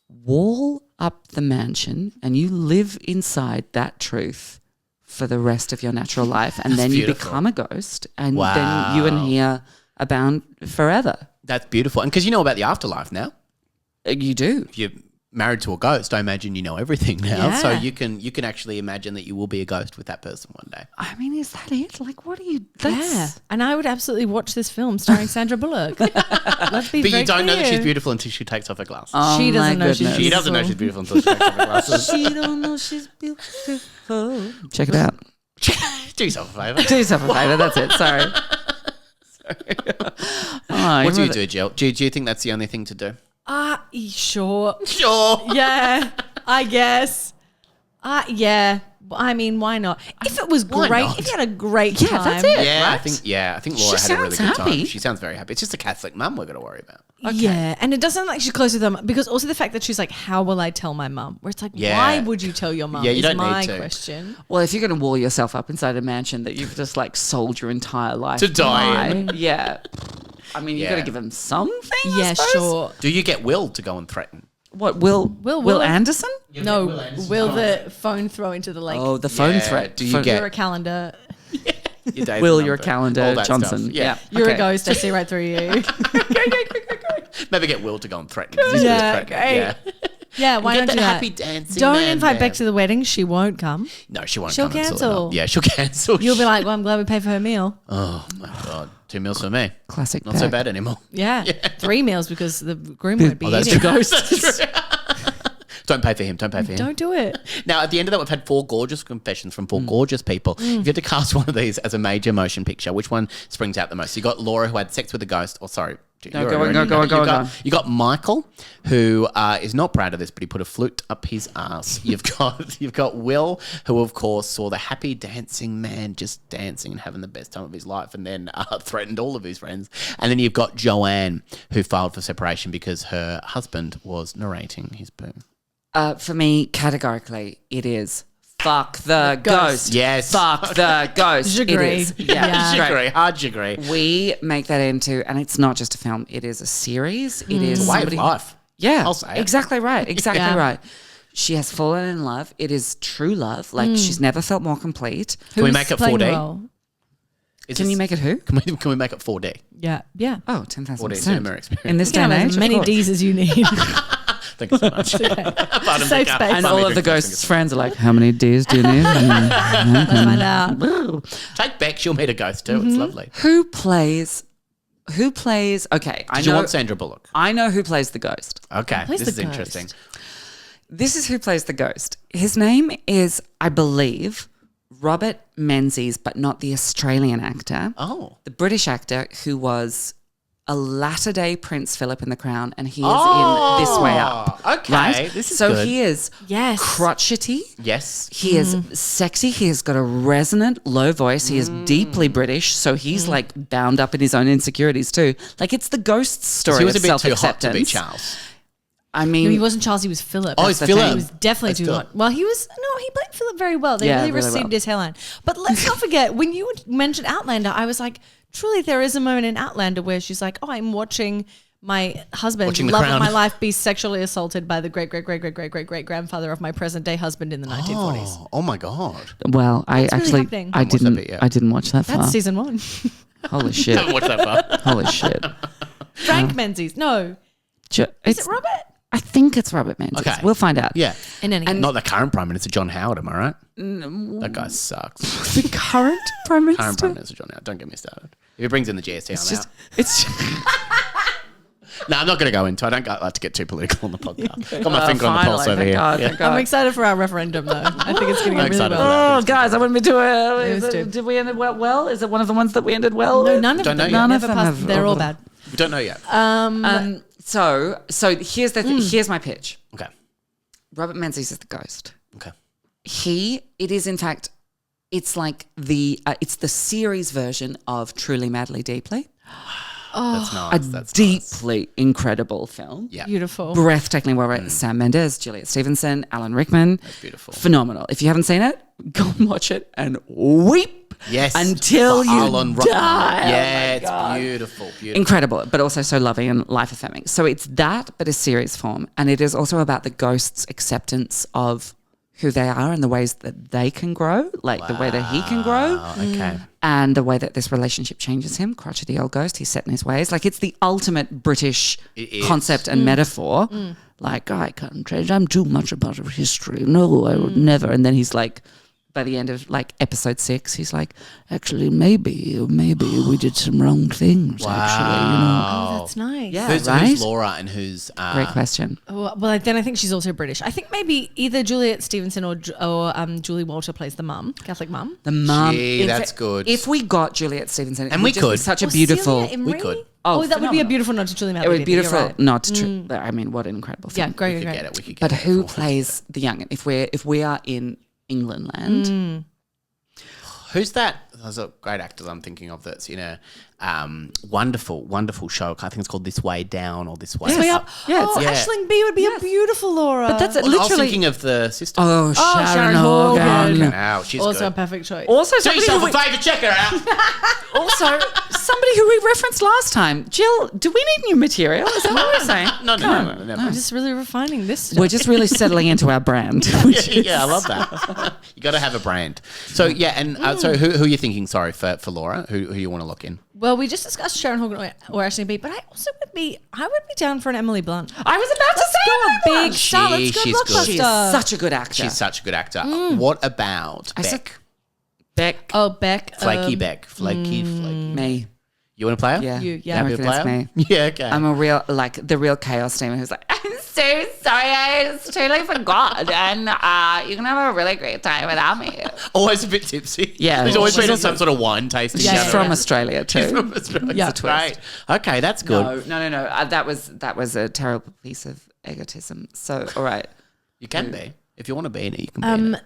S2: wall up the mansion and you live inside that truth for the rest of your natural life. And then you
S1: beautiful.
S2: become a ghost, and
S1: Wow.
S2: then you and he are bound forever.
S1: That's beautiful. And because you know about the afterlife now.
S2: You do.
S1: If you're married to a ghost, I imagine you know everything now.
S3: Yeah.
S1: So you can actually imagine that you will be a ghost with that person one day.
S2: I mean, is that it? Like, what are you?
S3: Yeah. And I would absolutely watch this film starring Sandra Bullock. Let's be
S1: But
S3: very
S1: you don't know that she's
S3: clear.
S1: beautiful until she takes off her glasses.
S2: Oh,
S3: She doesn't
S2: my
S3: know she's
S2: goodness.
S1: She doesn't know she's beautiful until she takes off her glasses.
S2: She don't know she's beautiful. Check it out.
S1: Do yourself a favour.
S2: Do yourself a favour. That's it. Sorry. Oh,
S1: What do you do, Jill? Do you think that's the only thing to do?
S3: Sure.
S1: Sure.
S3: Yeah, I guess. Yeah. I mean, why not? If it was
S1: Why
S3: great,
S1: not?
S3: if you had a great time.
S2: Yeah, that's it.
S1: Yeah,
S2: right?
S1: I think Laura
S2: She
S1: had a really
S2: sounds
S1: good time.
S2: happy.
S1: She sounds very happy. It's just a Catholic mum we're going to worry about.
S3: Yeah, and it doesn't sound like she's close with them because also the fact that she's like, "How will I tell my mum?" Where it's like,
S1: Yeah.
S3: why would you tell your mum?
S1: Yeah, you
S3: is
S1: don't
S3: my
S1: need to.
S3: question.
S2: Well, if you're going to wall yourself up inside a mansion that you've just like sold your entire life
S1: To die in.
S2: yeah. I mean, you've got
S1: Yeah.
S2: to give them something.
S3: Yeah,
S2: I suppose.
S3: sure.
S1: Do you get Will to go and threaten?
S2: What Will Anderson?
S3: No, will the phone throw into the lake?
S2: Oh, the phone
S1: Yeah,
S2: threat.
S1: do you get-
S3: You're a calendar.
S1: Your David
S2: Will
S1: number,
S2: your calendar
S1: all that
S2: Johnson?
S1: stuff.
S2: Yeah.
S3: You're
S2: Okay.
S3: a ghost. I see right through you.
S1: Maybe get Will to go and threaten. 'cause he's good
S3: Yeah,
S1: at threatening.
S3: great.
S1: Yeah.
S3: Yeah, why
S1: Get
S3: don't
S1: that
S3: you do that?
S1: happy dancing
S3: Don't
S1: man
S3: invite
S1: there.
S3: Beck to the wedding. She won't come.
S1: No, she won't
S3: She'll
S1: come until
S3: cancel.
S1: then. Yeah, she'll cancel.
S3: You'll be like, well, I'm glad we paid for her meal.
S1: oh my God. 2 meals for me.
S2: Classic.
S1: Not so
S2: Beck.
S1: bad anymore.
S3: Yeah. 3 meals because the groom won't be
S1: Oh, that's
S3: eating.
S1: true. That's true. Don't pay for him. Don't pay for him.
S3: Don't do it.
S1: Now, at the end of that, we've had 4 gorgeous confessions from 4 gorgeous people. If you had to cast one of these as a major motion picture, which one springs out the most? You got Laura, who had sex with a ghost. Oh, sorry.
S2: Go on.
S1: You got Michael, who is not proud of this, but he put a flute up his ass. You've got Will, who of course saw the happy dancing man just dancing and having the best time of his life, and then threatened all of his friends. And then you've got Joanne, who filed for separation because her husband was narrating his poo.
S2: For me, categorically, it is fuck the ghost.
S1: Yes.
S2: Fuck the ghost. It
S3: J'agree.
S2: is. Yeah.
S3: Yeah.
S2: Great.
S1: Hard agree.
S2: We make that into, and it's not just a film, it is a series. It is
S1: Way of
S2: somebody.
S1: life.
S2: Yeah.
S1: I'll say it.
S2: Exactly right. Exactly
S3: Yeah.
S2: right. She has fallen in love. It is true love. Like, she's never felt more complete.
S1: Can we
S3: Who's
S1: make it
S3: playing the
S1: 4D?
S3: role?
S2: Can you make it who?
S1: Can we make it 4D?
S3: Yeah. Yeah.
S2: Oh,
S1: 4D
S2: 10,000%.
S1: cinema experience.
S2: In this
S3: You
S2: day
S3: can
S2: and
S3: have
S2: age,
S3: as
S2: of
S3: many
S2: course.
S3: D's as you need.
S1: Thank you so much.
S3: Safe space.
S2: And all of the ghosts' friends are like, how many D's do you need?
S3: Let's find out.
S1: Take Beck, she'll meet a ghost too. It's lovely.
S2: Who plays who plays? Okay,
S1: Did you want Sandra Bullock?
S2: I know who plays the ghost.
S1: Okay,
S3: plays
S1: this
S3: the
S1: is
S3: ghost?
S1: interesting.
S2: This is who plays the ghost. His name is, I believe, Robert Menzies, but not the Australian actor.
S1: Oh.
S2: The British actor who was a latter-day Prince Philip in The Crown, and he is in This Way Up.
S1: Okay,
S2: Right?
S1: this is
S2: so
S1: good.
S2: he is
S3: Yes.
S2: crotchety.
S1: Yes.
S2: He is sexy. He has got a resonant, low voice. He is deeply British, so he's like bound up in his own insecurities too. Like it's the ghost story
S1: He was a
S2: of
S1: bit too hot
S2: self-acceptance.
S1: to be Charles.
S2: I
S3: No,
S2: mean,
S3: he wasn't Charles. He was Philip.
S1: Oh,
S3: That's
S1: he's
S3: the thing.
S1: Philip.
S3: He was definitely
S1: That's
S3: too
S1: Philip.
S3: hot. Well, he played Philip very well. They
S2: Yeah,
S3: really
S2: really
S3: receded
S2: well.
S3: his hairline. But let's not forget, when you mentioned Outlander, I was like, truly, there is a moment in Outlander where she's like, "Oh, I'm watching my husband,
S1: Watching The
S3: love
S1: Crown.
S3: of my life, be sexually assaulted by the great grandfather of my present day husband in the 1940s."
S1: Oh my God.
S2: well, I
S3: That's really
S2: actually
S3: happening.
S2: I
S1: Haven't watched that
S2: didn't
S1: bit yet.
S2: I didn't watch that far.
S3: That's season 1.
S2: Holy shit!
S1: Haven't watched that far.
S2: Holy shit!
S3: Frank Menzies. No, is
S2: It's,
S3: it Robert?
S2: I think it's Robert Menzies.
S1: Okay.
S2: We'll find out.
S1: Yeah.
S3: In any
S1: Not the current Prime Minister, John Howard, am I right? That guy sucks.
S2: The current Prime Minister.
S1: Current Prime Minister, John Howard. Don't get me started. If he brings in the GST,
S2: It's
S1: I'm
S2: just
S1: out.
S2: it's
S1: No, I'm not going to go into it. I don't like to get too political on the podcast. Got my finger on the
S2: finally,
S1: pulse over
S2: thank
S1: here.
S2: God,
S1: Yeah.
S2: thank God.
S3: I'm excited for our referendum, though. I think it's going to
S1: I'm
S3: go really
S1: excited for
S3: well.
S1: that.
S2: Oh, guys, I wouldn't be too early.
S3: Those two.
S2: Did we end it well? Is it one of the ones that we ended well?
S3: No,
S2: with?
S3: none of
S1: Don't
S3: them.
S1: know yet.
S3: Never
S2: them
S3: passed.
S2: have-
S3: They're all bad.
S1: We don't know yet.
S2: So here's the here's my pitch.
S1: Okay.
S2: Robert Menzies is the ghost.
S1: Okay.
S2: It is in fact, it's like it's the series version of Truly, Madly, Deeply.
S1: That's
S2: A
S1: nice. That's nice.
S2: deeply incredible film.
S1: Yeah.
S3: Beautiful.
S2: Breathtakingly well written. Sam Mendes, Juliet Stevenson, Alan Rickman.
S1: That's beautiful.
S2: Phenomenal. If you haven't seen it, go and watch it and weep.
S1: Yes.
S2: Until
S1: For
S2: you
S1: Alan
S2: die.
S1: Rickman. Yeah,
S2: Oh my
S1: it's
S2: God.
S1: beautiful. Beautiful.
S2: Incredible, but also so loving and life affirming. So it's that, but a series form. And it is also about the ghost's acceptance of who they are and the ways that they can grow, like the way that he can grow.
S1: Oh, okay.
S2: And the way that this relationship changes him, crotchety old ghost, he's set in his ways. Like it's the ultimate British
S1: It is.
S2: concept and metaphor. Like, I can't change. I'm too much a part of history. No, I would never. And then he's like, by the end of like episode 6, he's like, actually, maybe we did some wrong things. Actually, you know.
S3: Oh, that's nice.
S2: Yeah,
S1: Who's
S2: right.
S1: Laura and who's
S2: Great question.
S3: Well, then I think she's also British. I think maybe either Juliet Stevenson or Julie Walter plays the mum, Catholic mum.
S2: The mum.
S1: Gee,
S2: in
S1: that's
S2: fact,
S1: good.
S2: If we got Juliet Stevenson,
S1: And
S2: it
S1: we
S2: would just be
S1: could.
S2: such a
S3: Or
S2: beautiful.
S3: Celia Imrie?
S1: could.
S3: Oh, that would be a
S2: phenomenal.
S3: beautiful nod to Julie Madley.
S2: It would be
S3: You're
S2: beautiful.
S3: right.
S2: Not true. I mean, what an incredible film.
S3: Yeah, great,
S1: we could
S3: great,
S1: get
S3: great.
S1: it. We could get
S2: But
S1: it.
S2: who plays the young? If we are in England land,
S1: Who's that? Those are great actors I'm thinking of that's in a wonderful show. I think it's called This Way Down or This Way
S3: Way
S1: Up.
S3: up.
S2: Yeah,
S3: Oh,
S1: it's-
S3: Aisling B would be a beautiful Laura.
S2: But that's
S1: Well, I was
S2: literally.
S1: thinking of the sister.
S2: Oh, Sharon
S3: Sharon
S2: Horgan.
S3: Horgan.
S1: Wow, she's
S3: also a
S1: good.
S3: perfect choice.
S2: Also,
S1: Do
S2: somebody
S1: yourself
S2: who
S1: a favour, check her out.
S2: also somebody who we referenced last time. Jill, do we need new material? Is that what we're saying?
S1: No, never.
S3: I'm just really refining this stuff.
S2: We're just really settling into our brand.
S1: Yeah, I love that. You got to have a brand. So yeah, and so who are you thinking? Sorry for Laura. Who you want to lock in?
S3: Well, we just discussed Sharon Horgan or Aisling B, but I would be down for an Emily Blunt.
S2: I was about to say
S3: Go
S2: Emily
S3: a big
S2: Blunt.
S3: star. Let's go
S1: she's good.
S3: blockbuster.
S2: She's such a good actor.
S1: She's such a good actor. What about
S2: I said-
S1: Beck?
S2: Beck.
S3: Oh, Beck.
S1: Flaky Beck. Flaky.
S2: Me.
S1: You want to play her?
S2: Yeah.
S3: You, yeah.
S2: I
S1: Happy to
S2: reckon
S1: play
S2: it's me.
S1: her? Yeah, okay.
S2: I'm a real, the real chaos demon who's like, I'm so sorry, I totally forgot. And you can have a really great time without me.
S1: Always a bit tipsy.
S2: Yeah.
S1: She's always
S2: She's
S1: been on
S2: also-
S1: some sort of wine tasting.
S3: Yeah,
S2: She's
S3: yeah,
S2: from
S3: yeah.
S2: Australia too.
S1: She's from Australia.
S3: Yeah.
S1: That's great. Okay, that's good.
S2: No. That was a terrible piece of egotism. So, all right.
S1: You can be. If you want to be in it, you can be in it.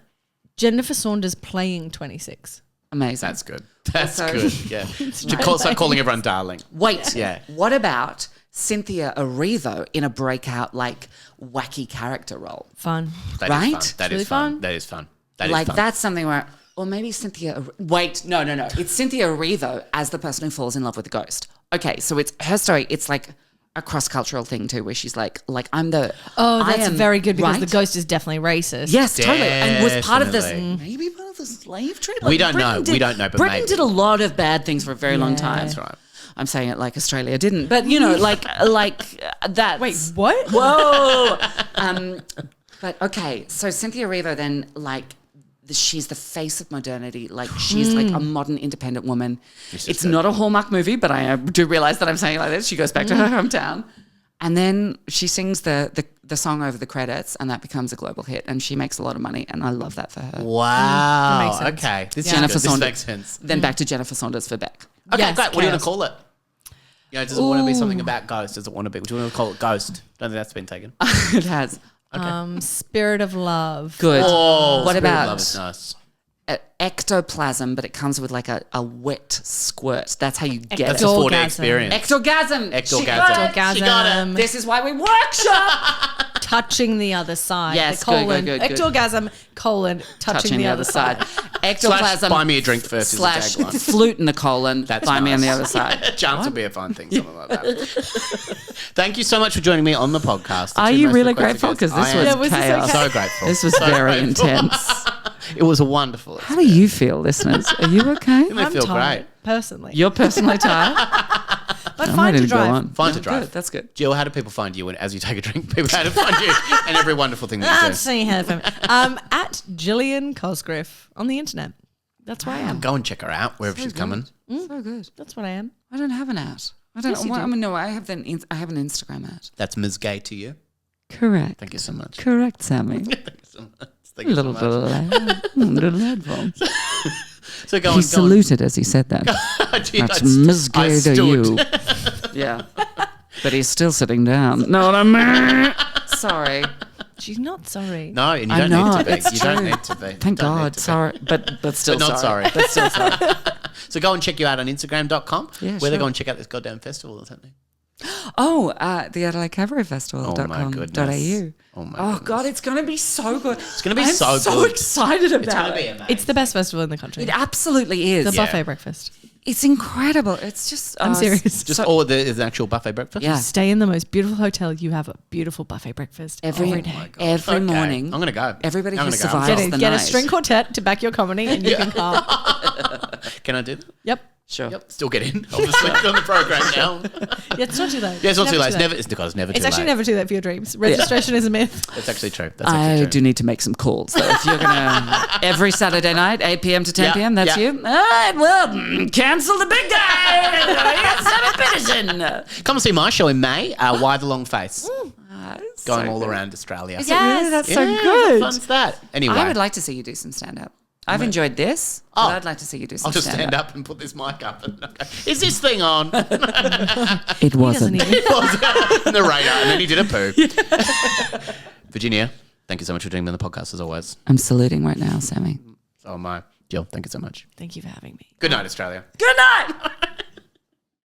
S3: Jennifer Saunders playing 26.
S2: Amazing.
S1: That's good. That's
S2: Also-
S1: good. Yeah. Start calling everyone darling.
S2: Wait.
S1: Yeah.
S2: What about Cynthia Erivo in a breakout, wacky character role?
S3: Fun.
S1: That is
S2: Right?
S1: fun. That
S3: Really
S1: is fun.
S3: fun.
S1: That is fun. That is
S2: Like,
S1: fun.
S2: that's something where, or maybe Cynthia. Wait, no. It's Cynthia Erivo as the person who falls in love with the ghost. Okay, so it's her story. It's like a cross-cultural thing too, where she's like I'm the.
S3: Oh,
S2: I
S3: that's
S2: am-
S3: very good because the
S2: right?
S3: ghost is definitely racist.
S2: Yes, totally, and was part of this.
S1: Definitely.
S2: Maybe part of the slave trade.
S1: We don't know. We don't know, but
S2: Britain
S1: maybe.
S2: did a lot of bad things for a very long time.
S1: That's right.
S2: I'm saying it like Australia didn't, but that.
S3: Wait, what?
S2: Whoa. But okay, so Cynthia Erivo then she's the face of modernity. Like she's like a modern independent woman. It's not a Hallmark movie, but I do realize that I'm saying it like this. She goes back to her hometown. And then she sings the song over the credits, and that becomes a global hit. And she makes a lot of money, and I love that for her.
S1: Wow.
S3: That makes sense.
S1: Okay. This,
S2: Jennifer
S1: this
S2: Saunders.
S1: makes sense.
S2: Then back to Jennifer Saunders for Beck.
S1: Okay,
S3: Yes,
S1: great. What do you want
S3: chaos.
S1: to call it? Does it want to be something about Ghost? Does it want to be? Do you want to call it Ghost? Don't think that's been taken.
S2: It has.
S3: Spirit of love.
S2: Good.
S1: Oh,
S2: What
S1: Spirit of
S2: about-
S1: Love is nice.
S2: Ectoplasm, but it comes with like a wet squirt. That's how you get
S1: That's
S2: it.
S1: a 4D
S3: Ectogasm.
S1: experience.
S2: Ectogasm.
S1: Ectogasm.
S2: She got it.
S3: Orgasm.
S1: She got it.
S2: This is why we workshop.
S3: Touching the other side.
S2: Yes,
S3: the colon.
S2: good.
S3: Ectogasm, colon, touching the other side.
S2: Ectoplasm.
S1: Buy me a drink first
S2: Slash
S1: is the tagline.
S2: flute in the colon.
S1: That's
S2: Buy me on the
S1: nice.
S2: other side.
S1: Chance would be a fun thing, something like that. Thank you so much for joining me on the podcast.
S2: Are
S1: The two
S2: you
S1: most
S2: really
S1: requested
S2: grateful?
S1: guests.
S2: Because this
S1: I
S2: was
S1: am
S3: was this
S2: chaos.
S3: okay?
S1: so grateful.
S2: This was
S1: So
S2: very
S1: grateful.
S2: intense.
S1: It was a wonderful.
S2: How do you feel, listeners? Are you okay?
S1: I feel
S3: tired,
S1: great.
S3: personally.
S2: You're personally tired?
S3: but
S2: I'm
S3: fine
S2: ready
S3: to
S2: to go
S3: drive.
S2: on.
S1: Fine to
S2: No,
S1: drive.
S2: Good, that's good.
S1: Jill, how do people find you as you take a drink? People, how to find you and every wonderful thing that you
S3: Let's
S1: do?
S3: see how from at Gillian Cosgriff on the internet. That's where I am.
S1: Go and check her out wherever she's coming.
S2: So good.
S3: That's what I am.
S2: I don't have an at. I don't
S3: Yes, you
S2: know.
S3: do.
S2: I mean, no, I have an Instagram at.
S1: That's Ms. Gay to you.
S2: Correct.
S1: Thank you so much.
S2: Correct, Sammy.
S1: Thank you so much. Thank you so
S2: little
S1: much.
S2: little headphones.
S1: So go
S2: He
S1: on.
S2: saluted as he said that.
S1: I did.
S2: That's
S1: I st-
S2: Miss
S1: I
S2: Gay to
S1: stood.
S2: you. Yeah. But he's still sitting down. Know what I mean? Sorry.
S3: She's not sorry.
S1: No, and you
S2: I'm
S1: don't need
S2: not.
S1: to be.
S2: It's
S1: You don't
S2: true.
S1: need to be.
S2: Thank
S1: Don't need
S2: God.
S1: to be.
S2: Sorry. But still
S1: But not sorry.
S2: But still sorry.
S1: So go and check you out on Instagram.com
S2: Yeah,
S1: where they
S2: sure.
S1: go and check out this goddamn festival that's happening.
S2: Oh, the Adelaide Cabaret Festival.
S1: Oh, my goodness. Oh, my
S2: Oh,
S1: goodness.
S2: God, it's going to be so good. It's
S1: gonna be
S2: I'm
S1: so
S2: so
S1: good.
S2: excited about
S1: It's going to
S2: it.
S1: be amazing.
S3: It's the best festival in the country.
S2: It absolutely is.
S3: The
S1: Yeah.
S3: buffet breakfast.
S2: It's incredible. It's just.
S3: I'm serious.
S1: Just all there's an actual buffet breakfast?
S2: Yeah.
S3: Stay in the most beautiful hotel. You have a beautiful buffet breakfast
S2: Every
S3: day.
S2: every
S1: Okay.
S2: morning.
S1: I'm going to go.
S2: Everybody
S1: I'm
S2: who
S1: gonna go.
S2: survives the
S3: Get a
S2: night.
S3: string quartet to back your comedy and you can come.
S1: Can I do that?
S3: Yep.
S2: Sure.
S1: Yep. Still get in, obviously, on the program now.
S3: Yeah, it's not too late.
S1: Yeah, it's not too late. It's never, it's never
S3: It's
S1: too
S3: actually
S1: late.
S3: never too late for your dreams. Registration is a myth.
S1: It's actually true. That's
S2: I
S1: actually true.
S2: do need to make some calls. So if you're gonna every Saturday night, 8 p.m. to 10
S1: Yeah,
S2: p.m. That's
S1: yeah.
S2: you. All right. Well, cancel the big guy. Sam Peterson.
S1: Come and see my show in May, Why the Long Face.
S2: It's
S1: Going
S2: so
S1: all
S2: good.
S1: around Australia.
S2: Is it really? That's so
S1: Yeah,
S2: good.
S1: How fun's that? Anyway,
S2: I would like to see you do some stand up. I've enjoyed this, but I'd like to see you do some
S1: I'll just stand
S2: stand-up.
S1: up and put this mic up and go, is this thing on?
S2: It
S3: He doesn't
S2: wasn't.
S3: even.
S1: The radar, and then he did a poo. Virginia, thank you so much for joining me on the podcast as always.
S2: I'm saluting right now, Sammy.
S1: So am I. Jill, thank you so much.
S3: Thank you for having me.
S1: Good night, Australia.
S2: Good night.